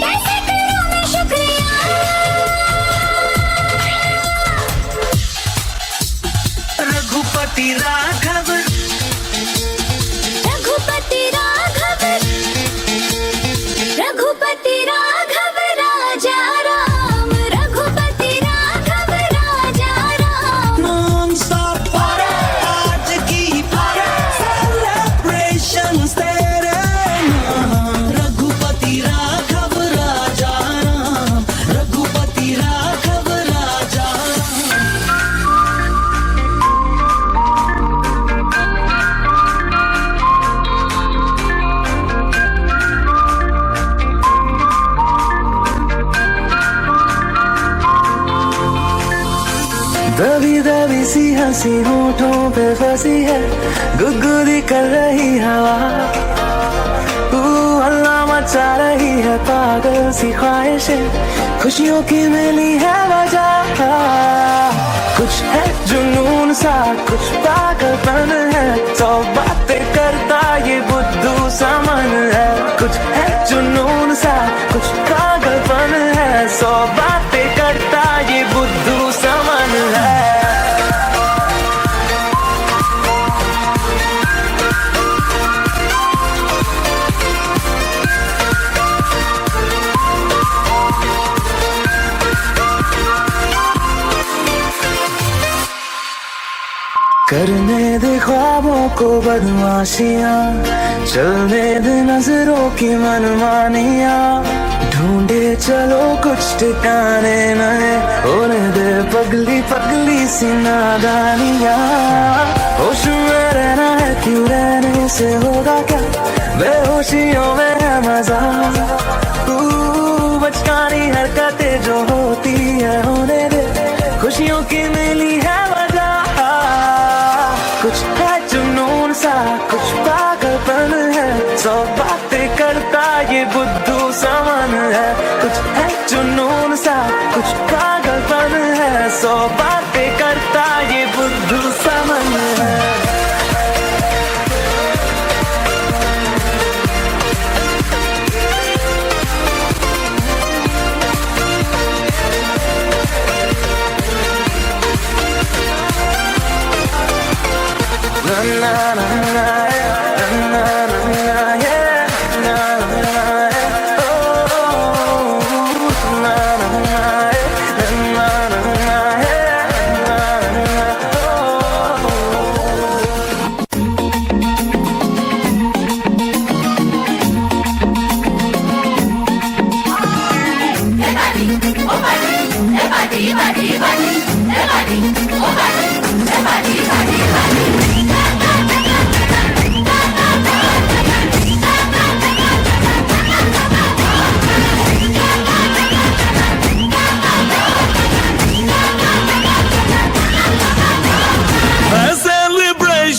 कैसे करूं मैं शुक्रिया, Raghupati Raghav, Raghupati Raghav, Raghupati Raghav Raja Ram, Raghupati Raghav Raja Ram. Non stop party आज की पारे सेलिब्रेशन तेरे नाम। रघुपति राघव राजा राम, रघुपति राघव राजा दबी दबी सी हंसी होठों पे फंसी है, गुदगुदी कर रही हवा। हल्ला मचा रही है पागल सी ख्वाहिशें, खुशियों की मिली है वजह। कुछ है जुनून सा कुछ पागलपन है, सौ बातें करता ये बुद्धू सा मन है। कुछ है जुनून सा कुछ पागलपन है, सौ बातें करता ये बुद्धू सा मन है। करने दे ख्वाबों को बदमाशियां, चलने दे नजरों की मनमानियां। ढूंढे चलो कुछ ठिकाने नए, होने दे पगली पगली सी नादानियां। होश में रहना है क्यों, रहने से होगा क्या, बेहोशियों में है मजा। बचकानी हरकतें जो होती है होने दे, खुशियों की मिली है वजह। कुछ है जुनून सा कुछ पागलपन है, सौ बातें करता ये बुद्धू सा मन है। कुछ है जुनून सा कुछ पागलपन है, सौ बातें करता ये बुद्धू सा मन है। Na na na na na na na yeah, na na na oh na na na na na na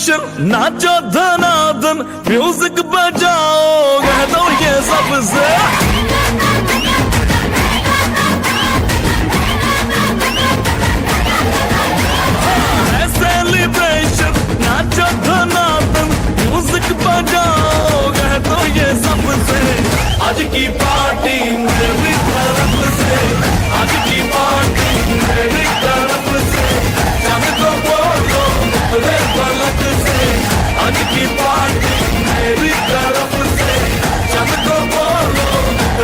celebration नाचो धनाधन म्यूजिक बजाओ कह दो ये सबसे सेलिब्रेशन नाचो धनाधन म्यूजिक बजाओ कह दो ये सबसे आज की पार्टी मेरी तरफ से आज की पार्टी मेरी तरफ से चांद को बोलो रे पलक से आज की पार्टी मेरी तरफ से चांद को बोलो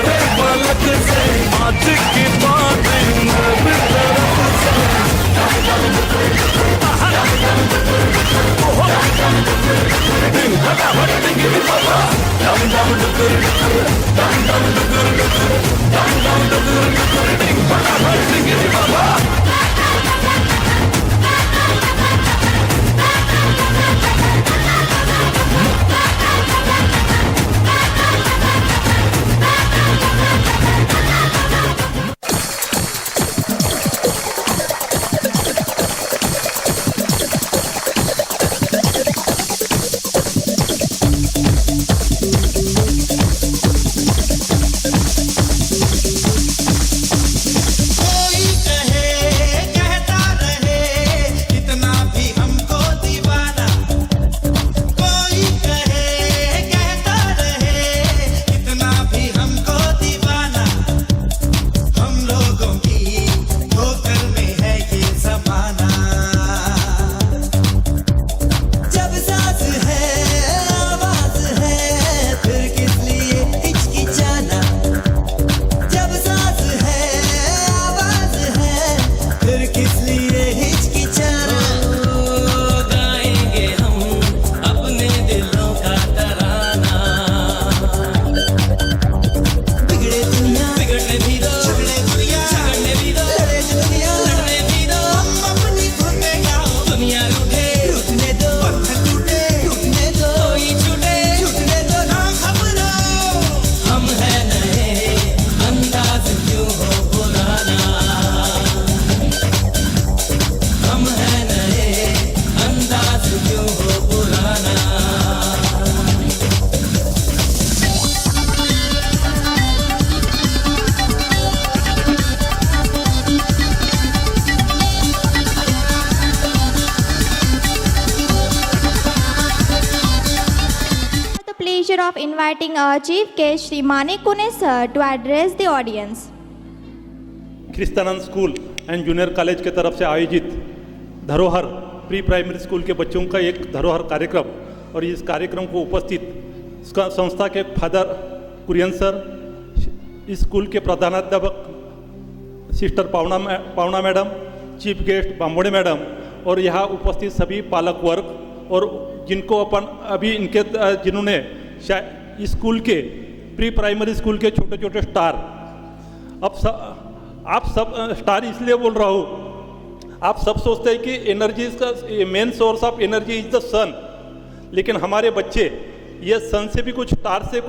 रे पलक से आज की पार्टी मेरी तरफ से Of inviting our chief guest Shri Manik Kune sir to address the audience. Christanand school and junior college के तरफ से आयोजित धरोहर प्री प्राइमरी स्कूल के बच्चों का एक धरोहर कार्यक्रम और इस कार्यक्रम को उपस्थित संस्था के फादर कुरियन सर, इस स्कूल के प्रधानाध्यापक सिस्टर पावना मैडम, चीफ गेस्ट बांबोड़े मैडम और यहाँ उपस्थित सभी पालक वर्ग और जिनको अपन अभी इनके जिन्होंने इस स्कूल के प्री प्राइमरी स्कूल के छोटे छोटे स्टार, आप सब स्टार इसलिए बोल रहा हूँ, आप सब सोचते हैं कि एनर्जी का main source of energy is the sun, लेकिन हमारे बच्चे ये सन से भी कुछ स्टार से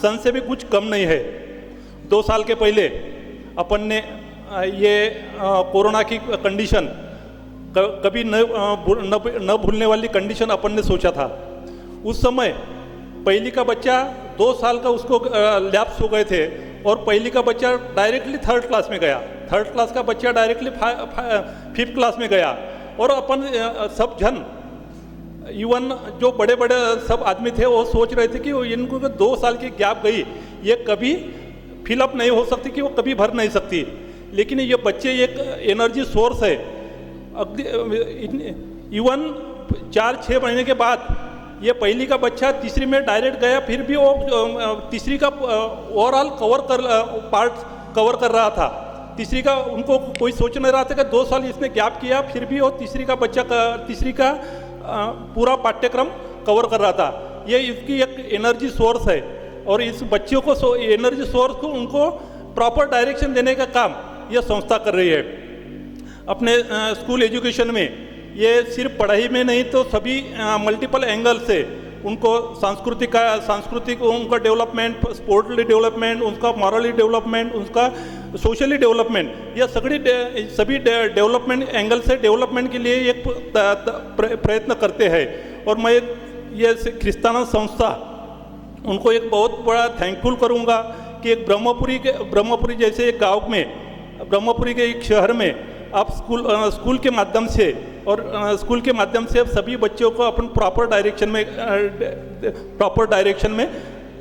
सन से भी कुछ कम नहीं है। 2 साल के पहले अपन ने ये कोरोना की कंडीशन कभी न भूलने वाली कंडीशन अपन ने सोचा था। उस समय पहली का बच्चा 2 साल का उसको लैप्स हो गए थे और पहली का बच्चा डायरेक्टली 3rd क्लास में गया, 3rd क्लास का बच्चा डायरेक्टली 5th क्लास में गया और अपन सब जन इवन जो बड़े बड़े सब आदमी थे वो सोच रहे थे कि इनको 2 साल की गैप गई, ये कभी फिलअप नहीं हो सकती, कि वो कभी भर नहीं सकती, लेकिन ये बच्चे एक एनर्जी सोर्स है। इवन 4-6 महीने के बाद ये पहली का बच्चा तीसरी में डायरेक्ट गया, फिर भी वो तीसरी का ओवरऑल पार्ट कवर कर रहा था। तीसरी का उनको कोई सोच नहीं रहा था कि 2 साल इसने गैप किया, फिर भी वो तीसरी का पूरा पाठ्यक्रम कवर कर रहा था। ये इसकी एक एनर्जी सोर्स है और इस बच्चों को एनर्जी सोर्स को उनको प्रॉपर डायरेक्शन देने का काम ये संस्था कर रही है। अपने स्कूल एजुकेशन में ये सिर्फ पढ़ाई में नहीं तो सभी मल्टीपल एंगल से उनको सांस्कृतिक उनका डेवलपमेंट, स्पोर्टली डेवलपमेंट, उनका मॉरली डेवलपमेंट, उनका सोशली डेवलपमेंट, या सभी डेवलपमेंट एंगल से डेवलपमेंट के लिए एक प्रयत्न करते हैं। और मैं ये ख्रिस्ताना संस्था उनको एक बहुत बड़ा थैंकफुल करूँगा कि एक ब्रह्मपुरी जैसे एक गाँव में, ब्रह्मपुरी के एक शहर में आप स्कूल के माध्यम से अब सभी बच्चों को अपन प्रॉपर डायरेक्शन में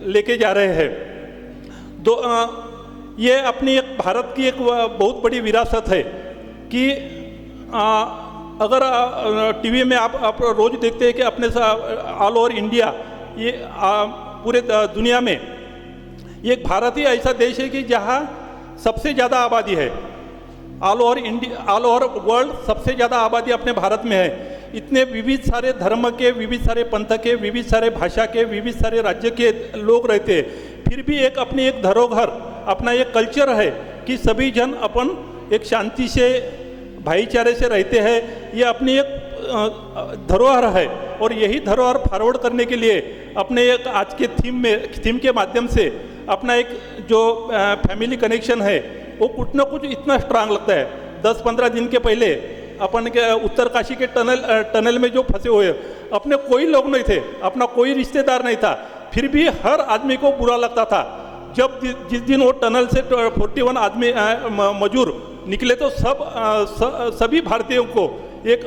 लेके जा रहे हैं। ये अपनी एक भारत की एक बहुत बड़ी विरासत है कि अगर टीवी में आप रोज़ देखते हैं कि अपने ऑल ओवर इंडिया, ये पूरे दुनिया में एक भारत ही ऐसा देश है कि जहाँ सबसे ज़्यादा आबादी है। ऑल ओवर वर्ल्ड सबसे ज़्यादा आबादी अपने भारत में है। इतने विविध सारे धर्म के, विविध सारे पंथ के, विविध सारे भाषा के, विविध सारे राज्य के लोग रहते हैं, फिर भी एक अपनी एक धरोहर, अपना एक कल्चर है कि सभी जन अपन एक शांति से, भाईचारे से रहते हैं। ये अपनी एक धरोहर है और यही धरोहर फॉरवर्ड करने के लिए अपने एक आज के थीम के माध्यम से अपना एक जो फैमिली कनेक्शन है वो कुछ ना कुछ इतना स्ट्रांग लगता है। 10-15 दिन के पहले अपन के उत्तरकाशी के टनल में जो फंसे हुए, अपने कोई लोग नहीं थे, अपना कोई रिश्तेदार नहीं था, फिर भी हर आदमी को बुरा लगता था। जब जिस दिन वो टनल से 41 आदमी मजदूर निकले तो सभी भारतीयों को एक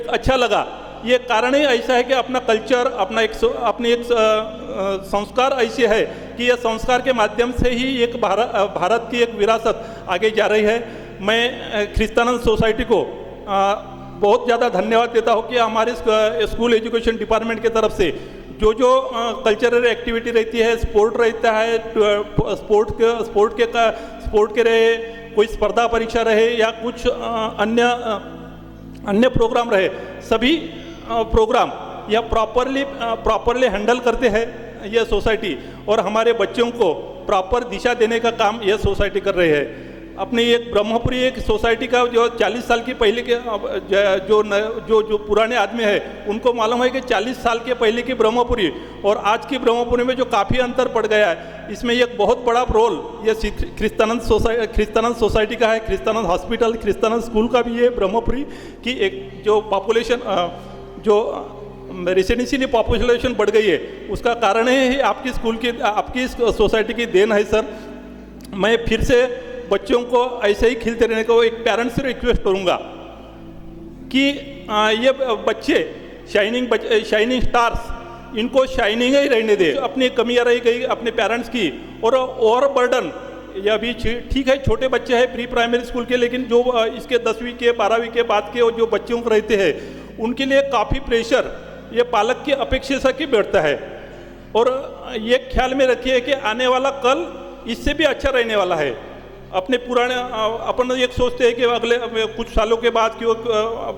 अच्छा लगा। ये कारण ही ऐसा है कि अपना कल्चर, अपनी एक संस्कार ऐसे है कि ये संस्कार के माध्यम से ही एक भारत की एक विरासत आगे जा रही है। मैं ख्रिस्तानंद सोसाइटी को बहुत ज़्यादा धन्यवाद देता हूँ कि हमारे स्कूल एजुकेशन डिपार्टमेंट के तरफ से जो कल्चरल एक्टिविटी रहती है, स्पोर्ट रहता है, स्पोर्ट के रहे, कोई स्पर्धा परीक्षा रहे या कुछ अन्य प्रोग्राम रहे, सभी प्रोग्राम या प्रॉपरली हैंडल करते हैं यह सोसाइटी, और हमारे बच्चों को प्रॉपर दिशा देने का काम यह सोसाइटी कर रही है। अपनी एक ब्रह्मपुरी एक सोसाइटी का जो 40 साल की पहले के जो पुराने आदमी है उनको मालूम है कि 40 साल के पहले की ब्रह्मपुरी और आज की ब्रह्मपुरी में जो काफ़ी अंतर पड़ गया है, इसमें एक बहुत बड़ा रोल ये ख्रिस्तानंद सोसाइटी का है। ख्रिस्तानंद हॉस्पिटल, ख्रिस्तानंद स्कूल का भी है ब्रह्मपुरी की एक जो पॉपुलेशन, जो रेसिडेंशियली पॉपुलेशन बढ़ गई है, उसका कारण है आपकी सोसाइटी की देन है सर। मैं फिर से बच्चों को ऐसे ही खिलते रहने को एक पेरेंट्स से रिक्वेस्ट करूंगा कि ये बच्चे शाइनिंग स्टार्स, इनको शाइनिंग ही रहने दे। अपनी कमियां रह गई अपने पेरेंट्स की और ओवर बर्डन, ये अभी ठीक है छोटे बच्चे हैं प्री प्राइमरी स्कूल के, लेकिन जो इसके 10वीं के 12वीं के बाद के जो बच्चों को रहते हैं उनके लिए काफ़ी प्रेशर ये पालक की अपेक्षा की बढ़ता है। और ये ख्याल में रखिए कि आने वाला कल इससे भी अच्छा रहने वाला है। अपने पुराने अपन एक सोचते हैं कि अगले कुछ सालों के बाद कि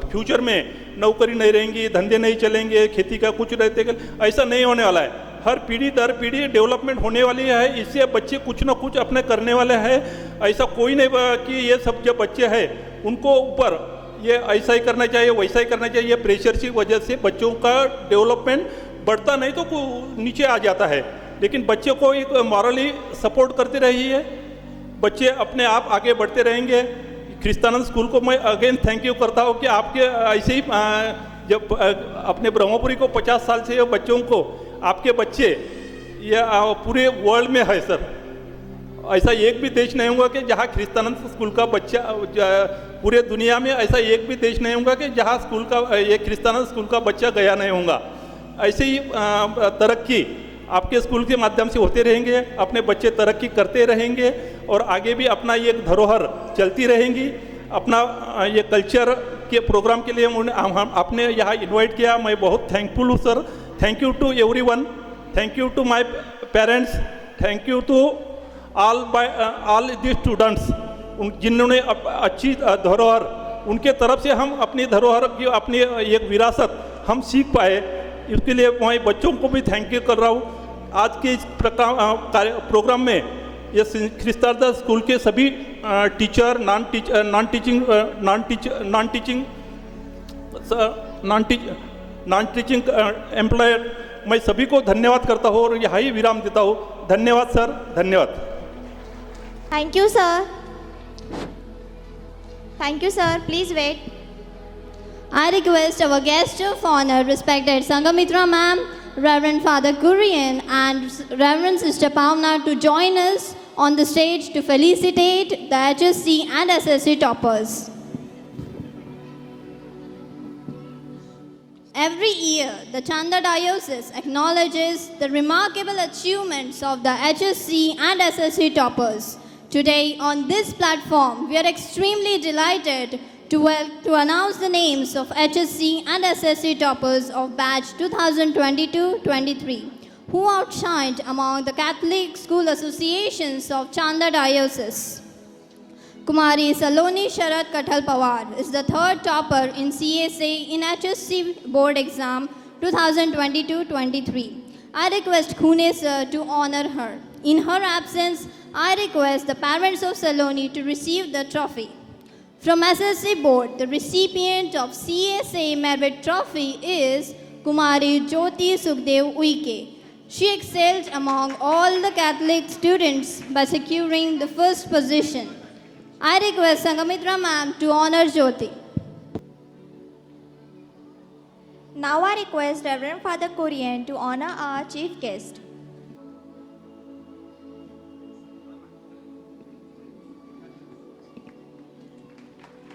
फ्यूचर में नौकरी नहीं रहेंगी, धंधे नहीं चलेंगे, खेती का कुछ रहते, ऐसा नहीं होने वाला है। हर पीढ़ी दर पीढ़ी डेवलपमेंट होने वाली है, इससे बच्चे कुछ ना कुछ अपने करने वाले हैं। ऐसा कोई नहीं कि ये सब जो बच्चे हैं उनको ऊपर ये ऐसा ही करना चाहिए वैसा ही करना चाहिए, ये प्रेशर की वजह से बच्चों का डेवलपमेंट बढ़ता नहीं तो नीचे आ जाता है। लेकिन बच्चे को एक मॉरली सपोर्ट करते रहिए, बच्चे अपने आप आगे बढ़ते रहेंगे। ख्रिस्तानंद स्कूल को मैं अगेन थैंक यू करता हूँ कि आपके ऐसे ही जब अपने ब्रह्मपुरी को 50 साल से बच्चों को आपके बच्चे ये पूरे वर्ल्ड में है सर। ऐसा एक भी देश नहीं होगा कि जहाँ ख्रिस्तानंद स्कूल का बच्चा, पूरे दुनिया में ऐसा एक भी देश नहीं होगा कि जहाँ ये ख्रिस्तानंद स्कूल का बच्चा गया नहीं होगा। ऐसे ही तरक्की आपके स्कूल के माध्यम से होते रहेंगे, अपने बच्चे तरक्की करते रहेंगे और आगे भी अपना ये धरोहर चलती रहेंगी। अपना ये कल्चर के प्रोग्राम के लिए आपने यहाँ इनवाइट किया, मैं बहुत थैंकफुल हूँ sir. Thank you to everyone, thank you to my parents, thank you to all the students जिन्होंने अच्छी धरोहर, उनके तरफ से हम अपनी धरोहर की अपनी एक विरासत हम सीख पाए, इसके लिए मैं बच्चों को भी थैंक यू कर रहा हूँ। आज के इस प्रोग्राम में ये ख्रिस्तानंद स्कूल के सभी टीचर, नॉन टीचिंग एम्प्लॉयर, मैं सभी को धन्यवाद करता हूँ और यहाँ ही विराम देता हूँ। धन्यवाद सर, धन्यवाद। Thank you, sir. Thank you, sir. Please wait. I request our guest of honor, respected Sangamitra ma'am, Reverend Father Kurian and Reverend Sister Pavna to join us on the stage to felicitate the HSC and SSC toppers. Every year, the Chanda Diocese acknowledges the remarkable achievements of the HSC and SSC toppers. Today, on this platform, we are extremely delighted to announce the names of HSC and SSC toppers of batch 2022-23, who outshined among the Catholic school associations of Chanda Diocese. Kumari Saloni Sharat Kathal Pawar is the third topper in CSA in HSC board exam 2022-23. I request Khune sir to honor her. In her absence, I request the parents of Saloni to receive the trophy. From SSC board, the recipient of CSA Merit Trophy is Kumari Jyoti Sukhdev Uike. She excelled among all the Catholic students by securing the first position. I request Sangamitra ma'am to honor Jyoti. Now I request Reverend Father Kurian to honor our chief guest.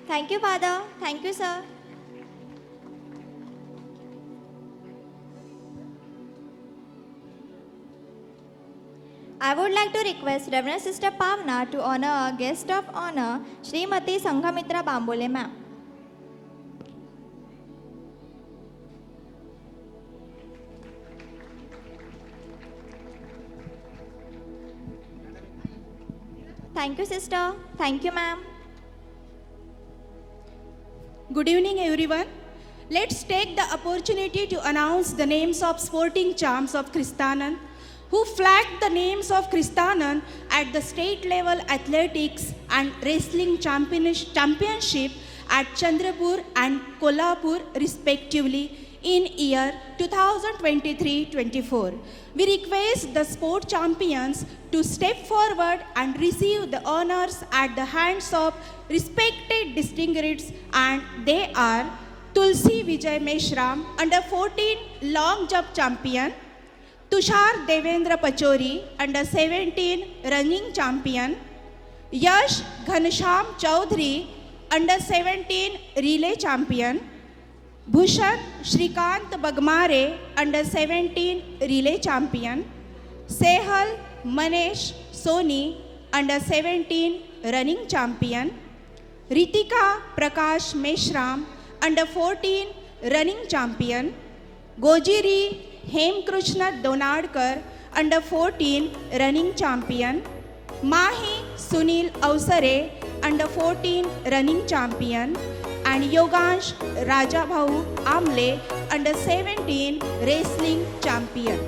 Thank you, Father. Thank you, sir. I would like to request Reverend Sister Pavna to honor our guest of honor, Srimati Sanghamitra Bambole ma'am. Thank you, sister. Thank you, ma'am. Good evening, everyone. Let's take the opportunity to announce the names of sporting champs of Kristanand who flagged the names of Kristanand at the state level athletics and wrestling championship at Chandrapur and Kolhapur respectively in year 2023-24. We request the sport champions to step forward and receive the honors at the hands of respected distinguished, and they are Tulsi Vijay Meshram, under 14 long jump champion, Tushar Devendra Pachori, under 17 running champion, Yash Ghansham Chaudhary, under 17 relay champion, Bhushan Shrikant Bagmare, under 17 relay champion, Sehal Manesh Soni, under 17 running champion, Ritika Prakash Meshram, under 14 running champion, Gojiri Hemkrishna Donadkar, under 14 running champion, Mahi Sunil Avsare, under 14 running champion, and Yogansh Rajabhau Amle, under 17 wrestling champion.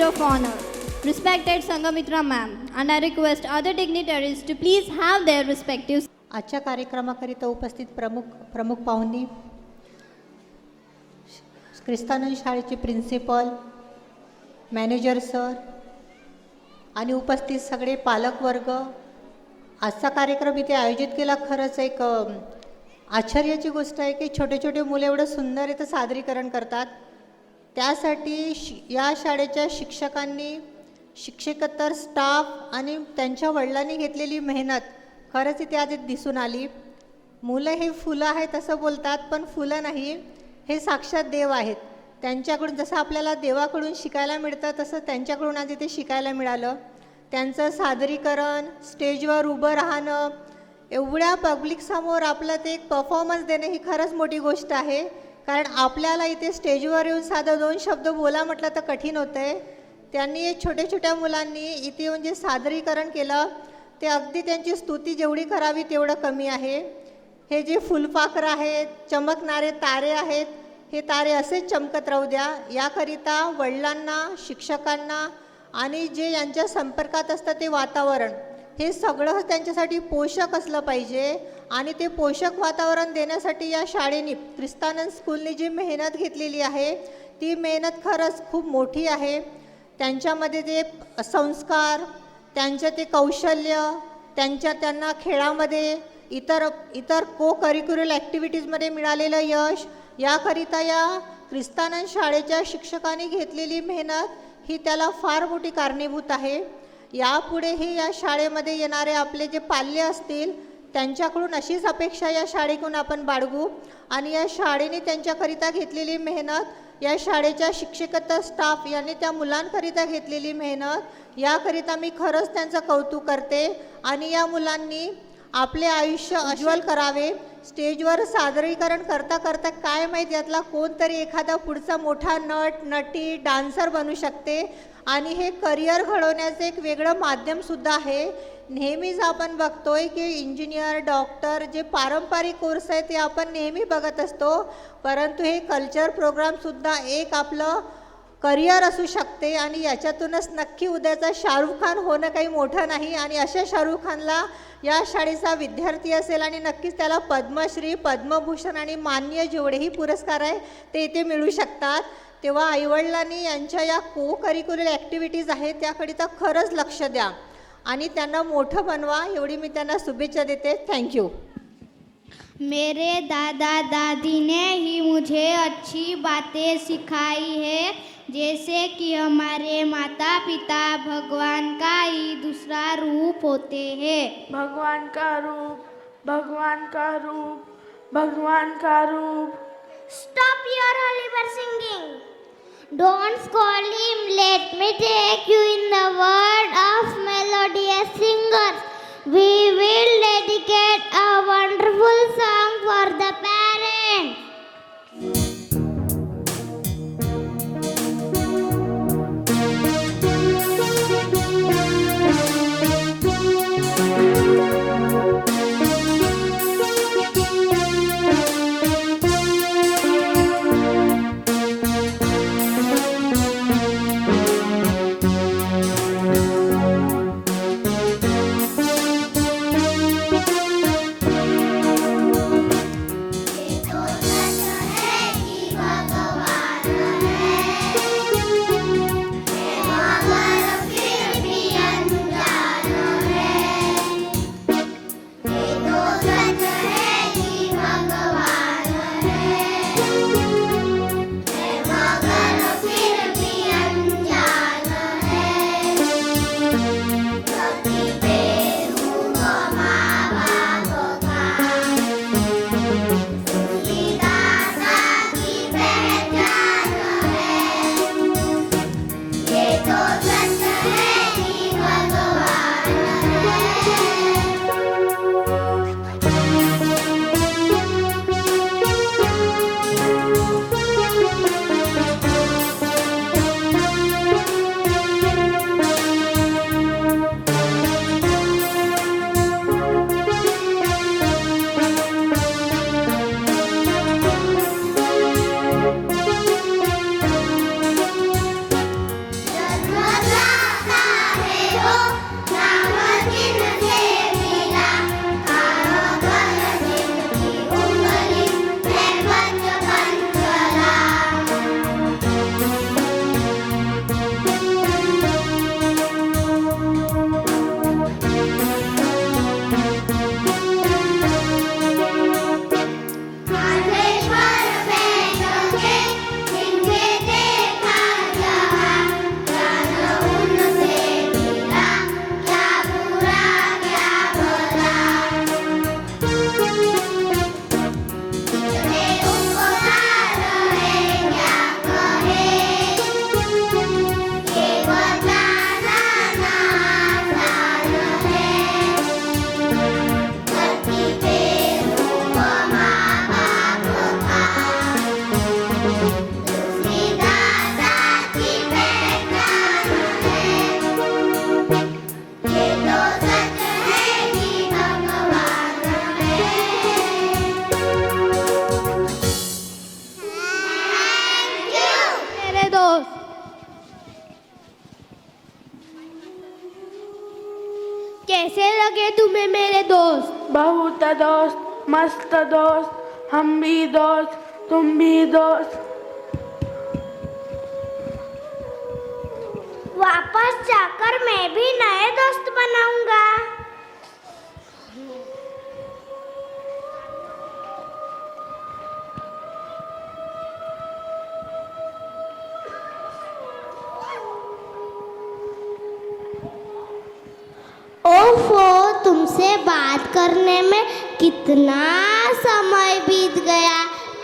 of honor, respected Sangamitra ma'am, and I request other dignitaries to please have their respective. आजच्या कार्यक्रमाकरिता उपस्थित प्रमुख पाहुणी, ख्रिस्तानंद शाळेचे principal, manager sir आणि उपस्थित सगळे पालकवर्ग, आजचा कार्यक्रम इथे आयोजित केला. खरंच एक आश्चर्याची गोष्ट आहे की छोटे छोटे मुलं एवढं सुंदर इथं सादरीकरण करतात. त्यासाठी या शाळेच्या शिक्षकांनी, शिक्षकेतर स्टाफ आणि त्यांच्या वडिलांनी घेतलेली मेहनत खरंच इथे आज दिसून आली. मुलं हे फुलं आहेत असं बोलतात, पण फुलं नाही, हे साक्षात देव आहेत. त्यांच्याकडून जसं आपल्याला देवाकडून शिकायला मिळतं तसं त्यांच्याकडून आज इथे शिकायला मिळालं. त्यांचं सादरीकरण, स्टेजवर उभं राहणं, एवढ्या पब्लिकसमोर आपलं ते एक परफॉर्मन्स देणं ही खरंच मोठी गोष्ट आहे. कारण आपल्याला इथे स्टेजवर येऊन साधं 2 शब्द बोला म्हटलं तर कठीण होतं आहे. त्यांनी छोट्या छोट्या मुलांनी इथे येऊन जे सादरीकरण केलं ते अगदी त्यांची स्तुती जेवढी करावी तेवढं कमी आहे. हे जे फुलपाखरं आहेत, चमकणारे तारे आहेत, हे तारे असेच चमकत राहू द्या. याकरिता वडिलांना, शिक्षकांना आणि जे यांच्या संपर्कात असतं ते वातावरण, हे सगळं त्यांच्यासाठी पोषक असलं पाहिजे. आणि ते पोषक वातावरण देण्यासाठी या शाळेने, ख्रिस्तानंद स्कूलने जी मेहनत घेतलेली आहे ती मेहनत खरंच खूप मोठी आहे. त्यांच्यामध्ये जे संस्कार, त्यांचं ते कौशल्य, त्यांना खेळामध्ये इतर को करिक्युलर ॲक्टिव्हिटीजमध्ये मिळालेलं यश, याकरिता या ख्रिस्तानंद शाळेच्या शिक्षकांनी घेतलेली मेहनत ही त्याला फार मोठी कारणीभूत आहे. यापुढेही या शाळेमध्ये येणारे आपले जे पाल्य असतील त्यांच्याकडून अशीच अपेक्षा या शाळेकडून आपण बाळगू. आणि या शाळेने त्यांच्याकरिता घेतलेली मेहनत, या शाळेच्या शिक्षकेतर स्टाफ यांनी त्या मुलांकरिता घेतलेली मेहनत, याकरिता मी खरंच त्यांचं कौतुक करते. आणि या मुलांनी आपले आयुष्य उज्ज्वल करावे. स्टेजवर सादरीकरण करता करता काय माहीत यातला कोणतरी एखादा पुढचा मोठा नट, नटी, डान्सर बनू शकते. आणि हे करिअर घडवण्याचं एक वेगळं माध्यमसुद्धा आहे. नेहमीच आपण बघतोय की इंजिनियर, डॉक्टर जे पारंपरिक कोर्स आहे ते आपण नेहमी बघत असतो, परंतु हे कल्चर प्रोग्रामसुद्धा एक आपलं करिअर असू शकते. आणि याच्यातूनच नक्की उद्याचा शाहरुख खान होणं काही मोठं नाही. आणि अशा शाहरुख खानला या शाळेचा विद्यार्थी असेल आणि नक्कीच त्याला पद्मश्री, पद्मभूषण आणि मान्य जेवढेही पुरस्कार आहे ते इथे मिळू शकतात. तेव्हा आईवडिलांनी यांच्या या को करिक्युलर ॲक्टिव्हिटीज आहेत त्याकरिता खरंच लक्ष द्या आणि त्यांना मोठं बनवा, एवढी मी त्यांना शुभेच्छा देते. थँक्यू. मेरे दादा दादी ने ही मुझे अच्छी बातें सिखाई है, जैसे कि हमारे माता पिता भगवान का ही दूसरा रूप होते हैं. भगवान का रूप, भगवान का रूप, भगवान का रूप. Stop your Oliver singing. Don't scold him. Let me take you in the world of melodious singers. We will dedicate a wonderful song for the parents. लगे तुम्हें मेरे दोस्त? बहुत दोस्त, मस्त दोस्त, हम भी दोस्त, तुम भी दोस्त। वापस जाकर मैं भी नए दोस्त बनाऊंगा। ओफो, तुमसे बात करने में कितना समय बीत गया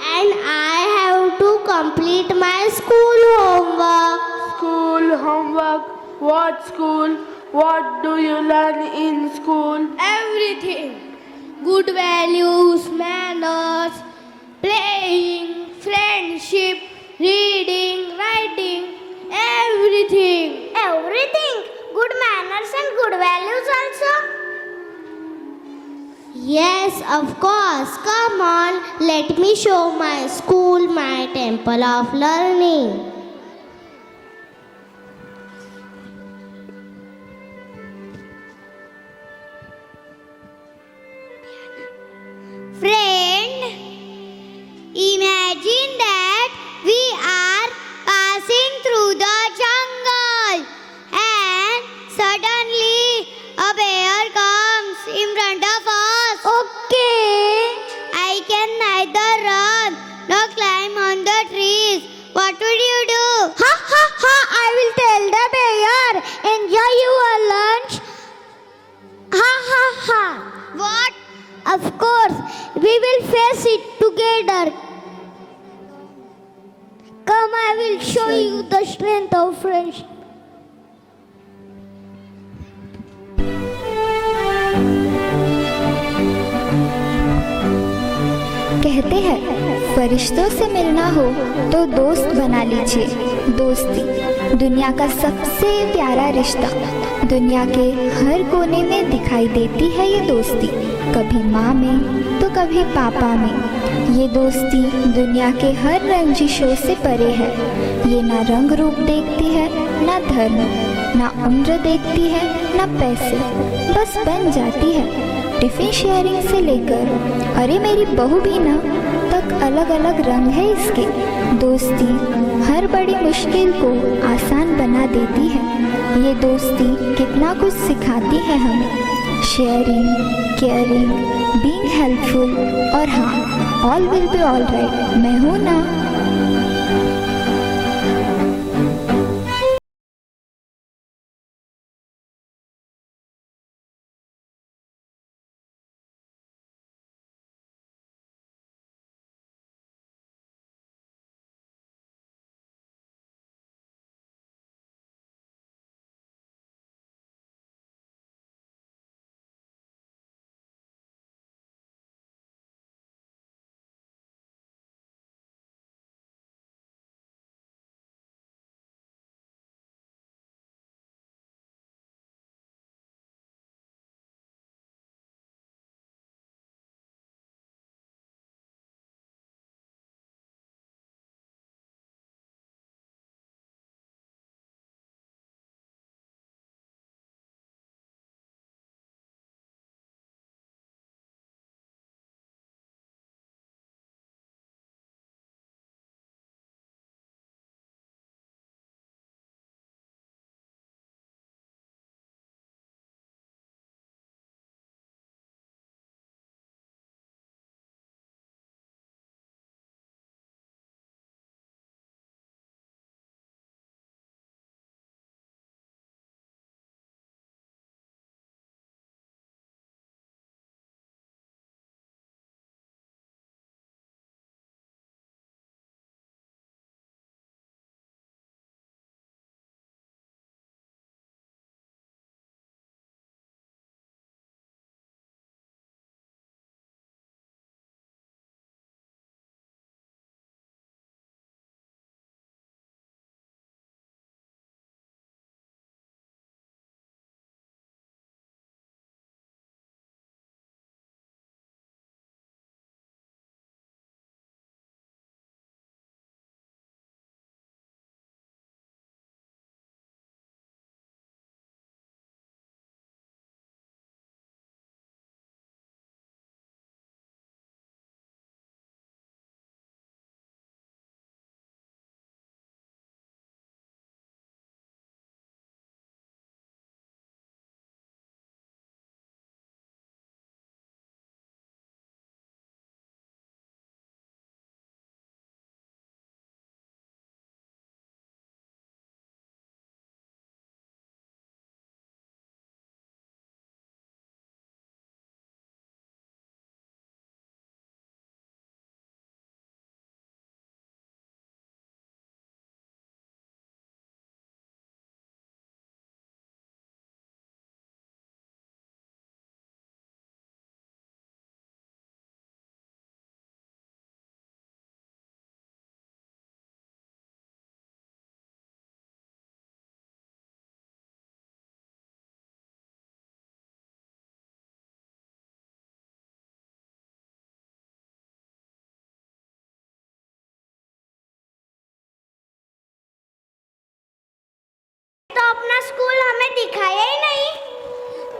and I have to complete my school homework. School homework? What school? What do you learn in school? Everything. Good values, manners, playing, friendship, reading, writing, everything. Everything? Good manners and good values also? Yes, of course. Come on, let me show my school, my temple of learning. Friend, imagine that we are passing through the jungle and suddenly a bear comes in front of us. Okay. I can neither run nor climb on the trees. What would you do? Ha ha ha! I will tell the bear, enjoy your lunch. Ha ha ha! What? Of course, we will face it together. Come, I will show you the strength of friendship. कहते हैं फरिश्तों से मिलना हो तो दोस्त बना लीजिए। दोस्ती दुनिया का सबसे प्यारा रिश्ता। दुनिया के हर कोने में दिखाई देती है ये दोस्ती, कभी माँ में तो कभी पापा में। ये दोस्ती दुनिया के हर रंजिशों से परे है। ये ना रंग रूप देखती है, ना धर्म, ना उम्र देखती है, ना पैसे, बस बन जाती है। टिफिन शेयरिंग से लेकर अरे मेरी बहू भी ना तक अलग अलग रंग है इसके। दोस्ती हर बड़ी मुश्किल को आसान बना देती है। ये दोस्ती कितना कुछ सिखाती है हमें। शेयरिंग, केयरिंग, बीइंग हेल्पफुल और हाँ, all will be all right. मैं हूँ ना। अपना स्कूल हमें दिखाया ही नहीं।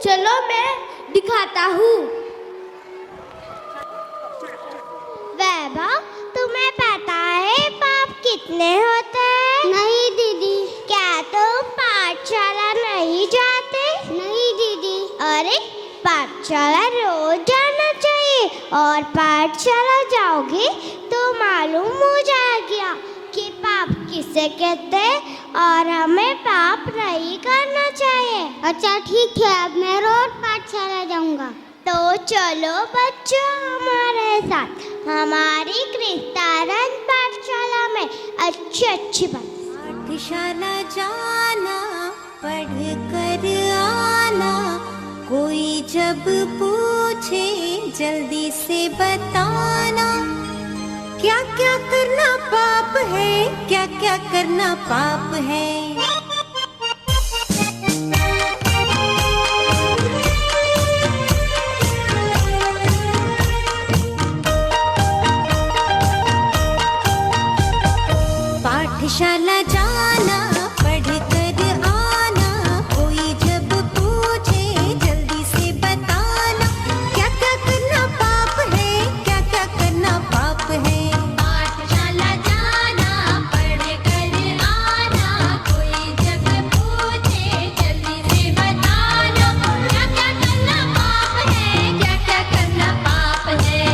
चलो मैं दिखाता हूँ। वैभव, तुम्हें पता है पाप कितने होते हैं? नहीं दीदी। क्या तुम पाठशाला नहीं जाते? नहीं दीदी। अरे पाठशाला रोज जाना चाहिए, और पाठशाला जाओगे तो मालूम हो जाएगा कि पाप किसे कहते हैं और हमें पाप नहीं करना चाहिए। अच्छा ठीक है, अब मैं रोज पाठशाला जाऊंगा। तो चलो बच्चों हमारे साथ हमारी क्रिस्तानंद पाठशाला में अच्छी बात। पाठशाला जाना, पढ़ कर आना, कोई जब पूछे जल्दी से बताना। क्या क्या करना पाप है, क्या क्या करना पाप है। पाठशाला जाना, पढ़ कर आना, कोई जब पूछे जल्दी से बताना। क्या क्या करना पाप है, क्या क्या करना पाप है। पाठशाला जाना, पढ़ कर आना, कोई जब पूछे जल्दी से बताना। क्या क्या करना पाप है, क्या क्या करना पाप है।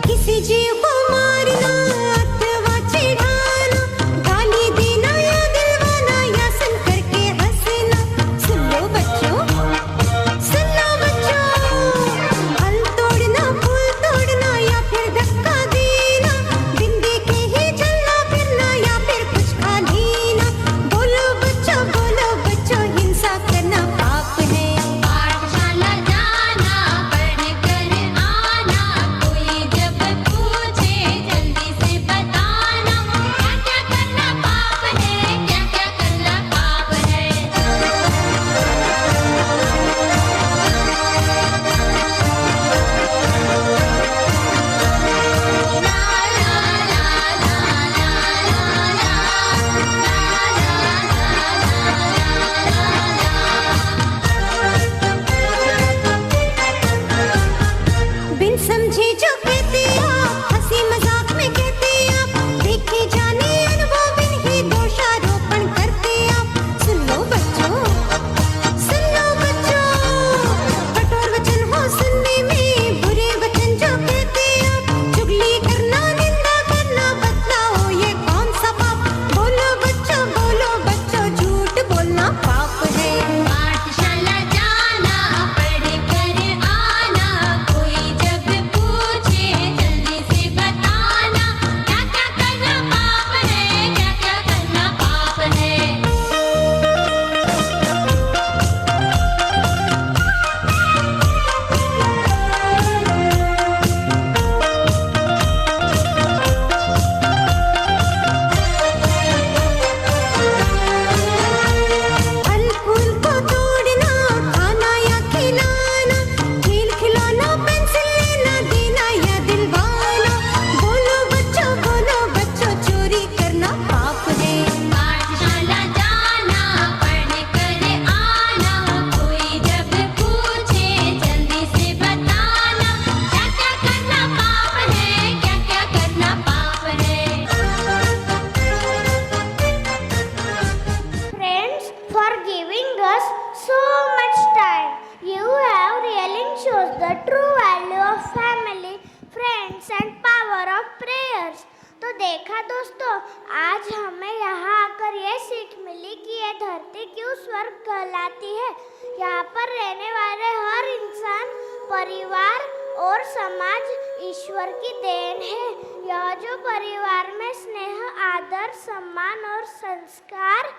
किसी जीव को मारना अथवा चिढ़ाना, गाली देना या दिलवाना, या सुन करके हंसना। सुन लो बच्चों, सुन लो बच्चों, फल तोड़ना, फूल तोड़ना, या फिर धक्का देना, बिन देखे ही चलना फिरना, या फिर कुछ खा लेना। बोलो बच्चों, हिंसा करना पाप है। पाठशाला जाना, पढ़ कर आना, कोई जब पूछे जल्दी से बताना। क्या क्या करना पाप है, क्या क्या करना पाप है। बिन समझे जो कहते आप, हंसी मजाक में कहते आप, देखे जाने अनुभव बिन ही दोषारोपण करते आप। सुन लो बच्चों, कठोर वचन हो सुनने में, बुरे वचन जो कहते आप, चुगली करना, निंदा करना, बतलाओ ये कौन सा पाप। बोलो बच्चों, झूठ बोलना पाप है। पाठशाला जाना, पढ़ कर आना, कोई जब पूछे जल्दी से बताना। क्या क्या करना पाप है, क्या क्या करना पाप है। फल फूल को तोड़ना, खाना या खिलाना, खेल खिलौना, पेंसिल लेना देना या दिलवाना। बोलो बच्चों, चोरी करना पाप है। पाठशाला जाना, पढ़ कर आना, कोई जब पूछे जल्दी से बताना। क्या क्या करना पाप है, क्या क्या करना पाप है। Friends, for giving us so much time. You have really shown the true value of family, friends and power of prayers. तो देखा दोस्तों, आज हमें यहाँ आकर ये सीख मिली कि ये धरती क्यों स्वर्ग कहलाती है। यहाँ पर रहने वाले हर इंसान, परिवार और समाज ईश्वर की देन है। यह जो परिवार में स्नेह, आदर, सम्मान और संस्कार,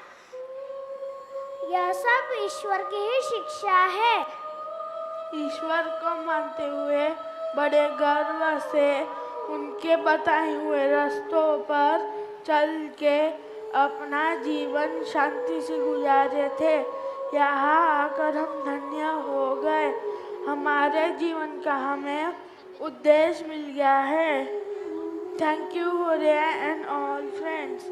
यह सब ईश्वर की ही शिक्षा है। ईश्वर को मानते हुए बड़े गर्व से उनके बताए हुए रास्तों पर चल के अपना जीवन शांति से गुजारे थे। यहाँ आकर हम धन्य हो गए। हमारे जीवन का हमें उद्देश्य मिल गया है। Thank you Horiya and all friends.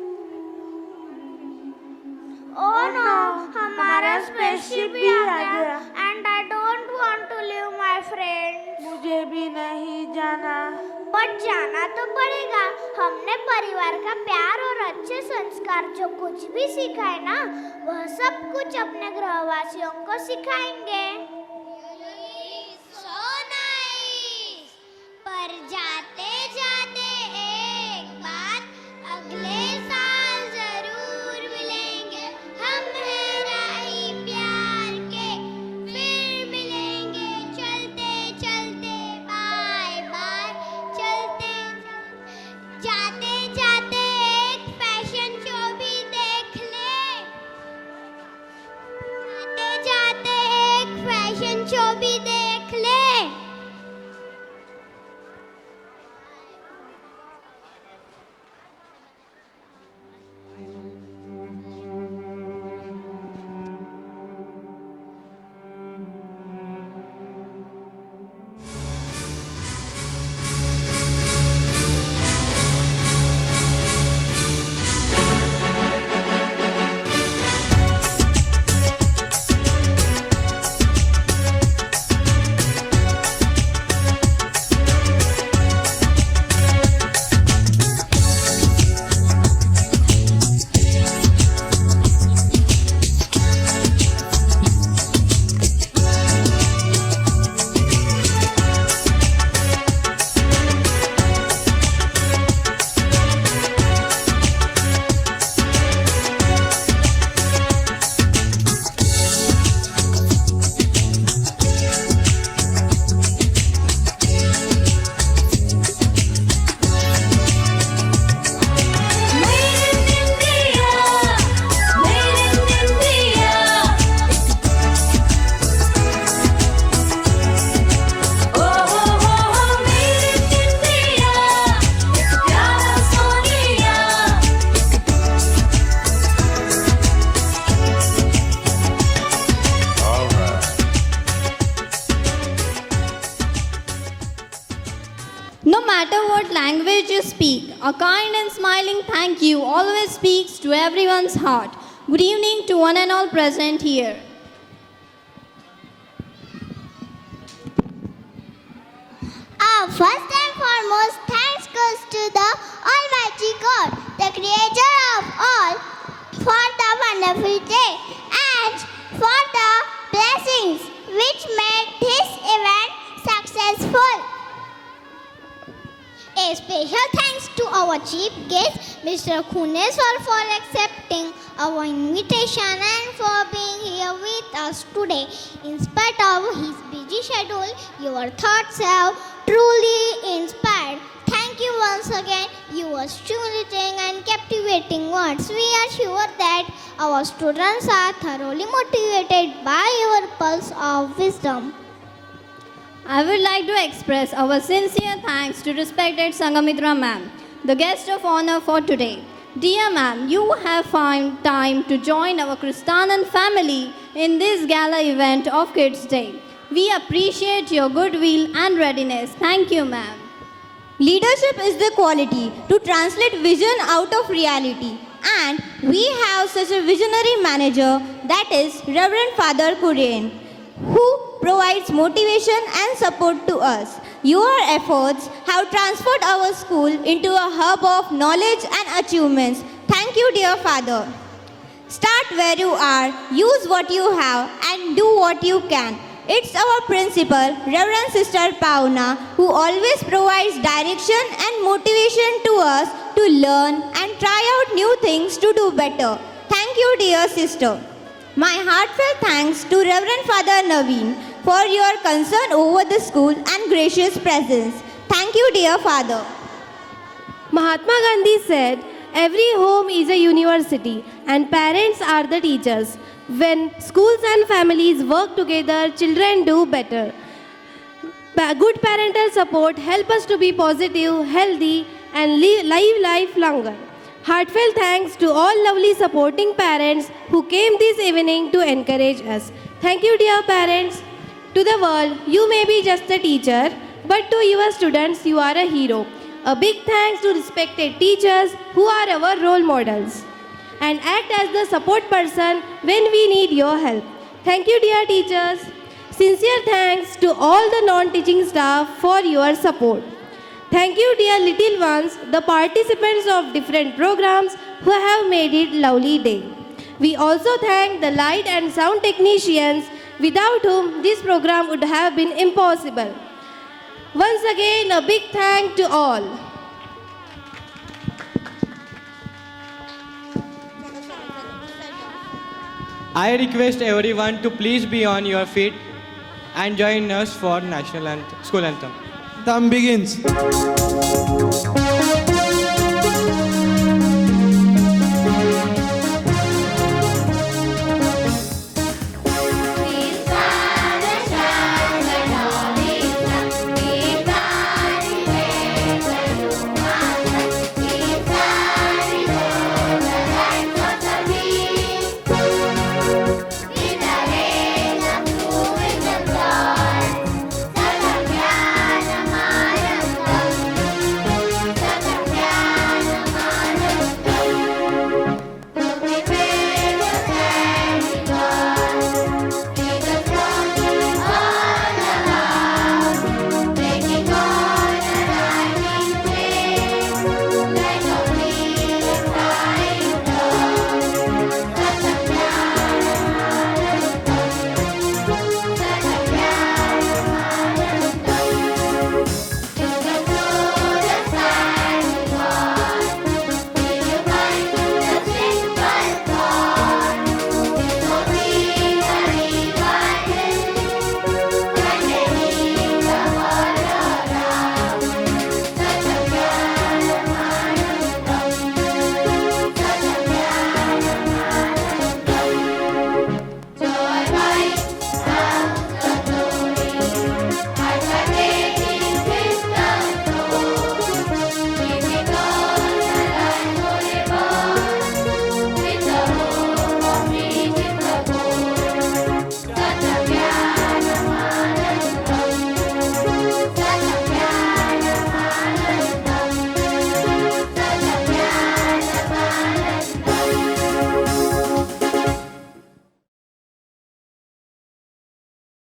Oh no, हमारा स्पेसशिप भी आ गया and I don't want to leave my friends. मुझे भी नहीं जाना। पर जाना तो पड़ेगा। हमने परिवार का प्यार और अच्छे संस्कार जो कुछ भी सीखा है ना, वह सब कुछ अपने ग्रहवासियों को सिखाएंगे। So nice. पर जाते जाते एक बात, अगले साल जरूर मिलेंगे। हम हैं राही प्यार के, फिर मिलेंगे चलते चलते बाय बाय। चलते जाते जाते एक फैशन शो भी देख ले। जाते जाते एक फैशन शो भी देख ले। No matter what language you speak, a kind and smiling thank you always speaks to everyone's heart. Good evening to one and all present here. Our first and foremost thanks goes to the Almighty God, the Creator of all, for the wonderful day and for the blessings which made this event successful. A special thanks to our chief guest, Mr. Khuneswar, for accepting our invitation and for being here with us today. In spite of his busy schedule, your thoughts have truly inspired. Thank you once again. Your stimulating and captivating words. We are sure that our students are thoroughly motivated by your pulse of wisdom. I would like to express our sincere thanks to respected Sangamitra ma'am, the guest of honor for today. Dear ma'am, you have found time to join our Kristanan family in this gala event of Kids Day. We appreciate your goodwill and readiness. Thank you, ma'am. Leadership is the quality to translate vision out of reality. And we have such a visionary manager, that is Reverend Father Kurian, who provides motivation and support to us. Your efforts have transformed our school into a hub of knowledge and achievements. Thank you, dear Father. Start where you are, use what you have, and do what you can. It's our principal, Reverend Sister Pauna, who always provides direction and motivation to us to learn and try out new things to do better. Thank you, dear sister. My heartfelt thanks to Reverend Father Naveen for your concern over the school and gracious presence. Thank you, dear Father. Mahatma Gandhi said, every home is a university and parents are the teachers. When schools and families work together, children do better. Good parental support help us to be positive, healthy and live life longer. Heartfelt thanks to all lovely supporting parents who came this evening to encourage us. Thank you, dear parents. To the world, you may be just a teacher, but to your students, you are a hero. A big thanks to respected teachers who are our role models and act as the support person when we need your help. Thank you, dear teachers. Sincere thanks to all the non-teaching staff for your support. Thank you, dear little ones, the participants of different programs who have made it lovely day. We also thank the light and sound technicians without whom this program would have been impossible. Once again, a big thank to all. I request everyone to please be on your feet and join us for national school anthem. Anthem begins.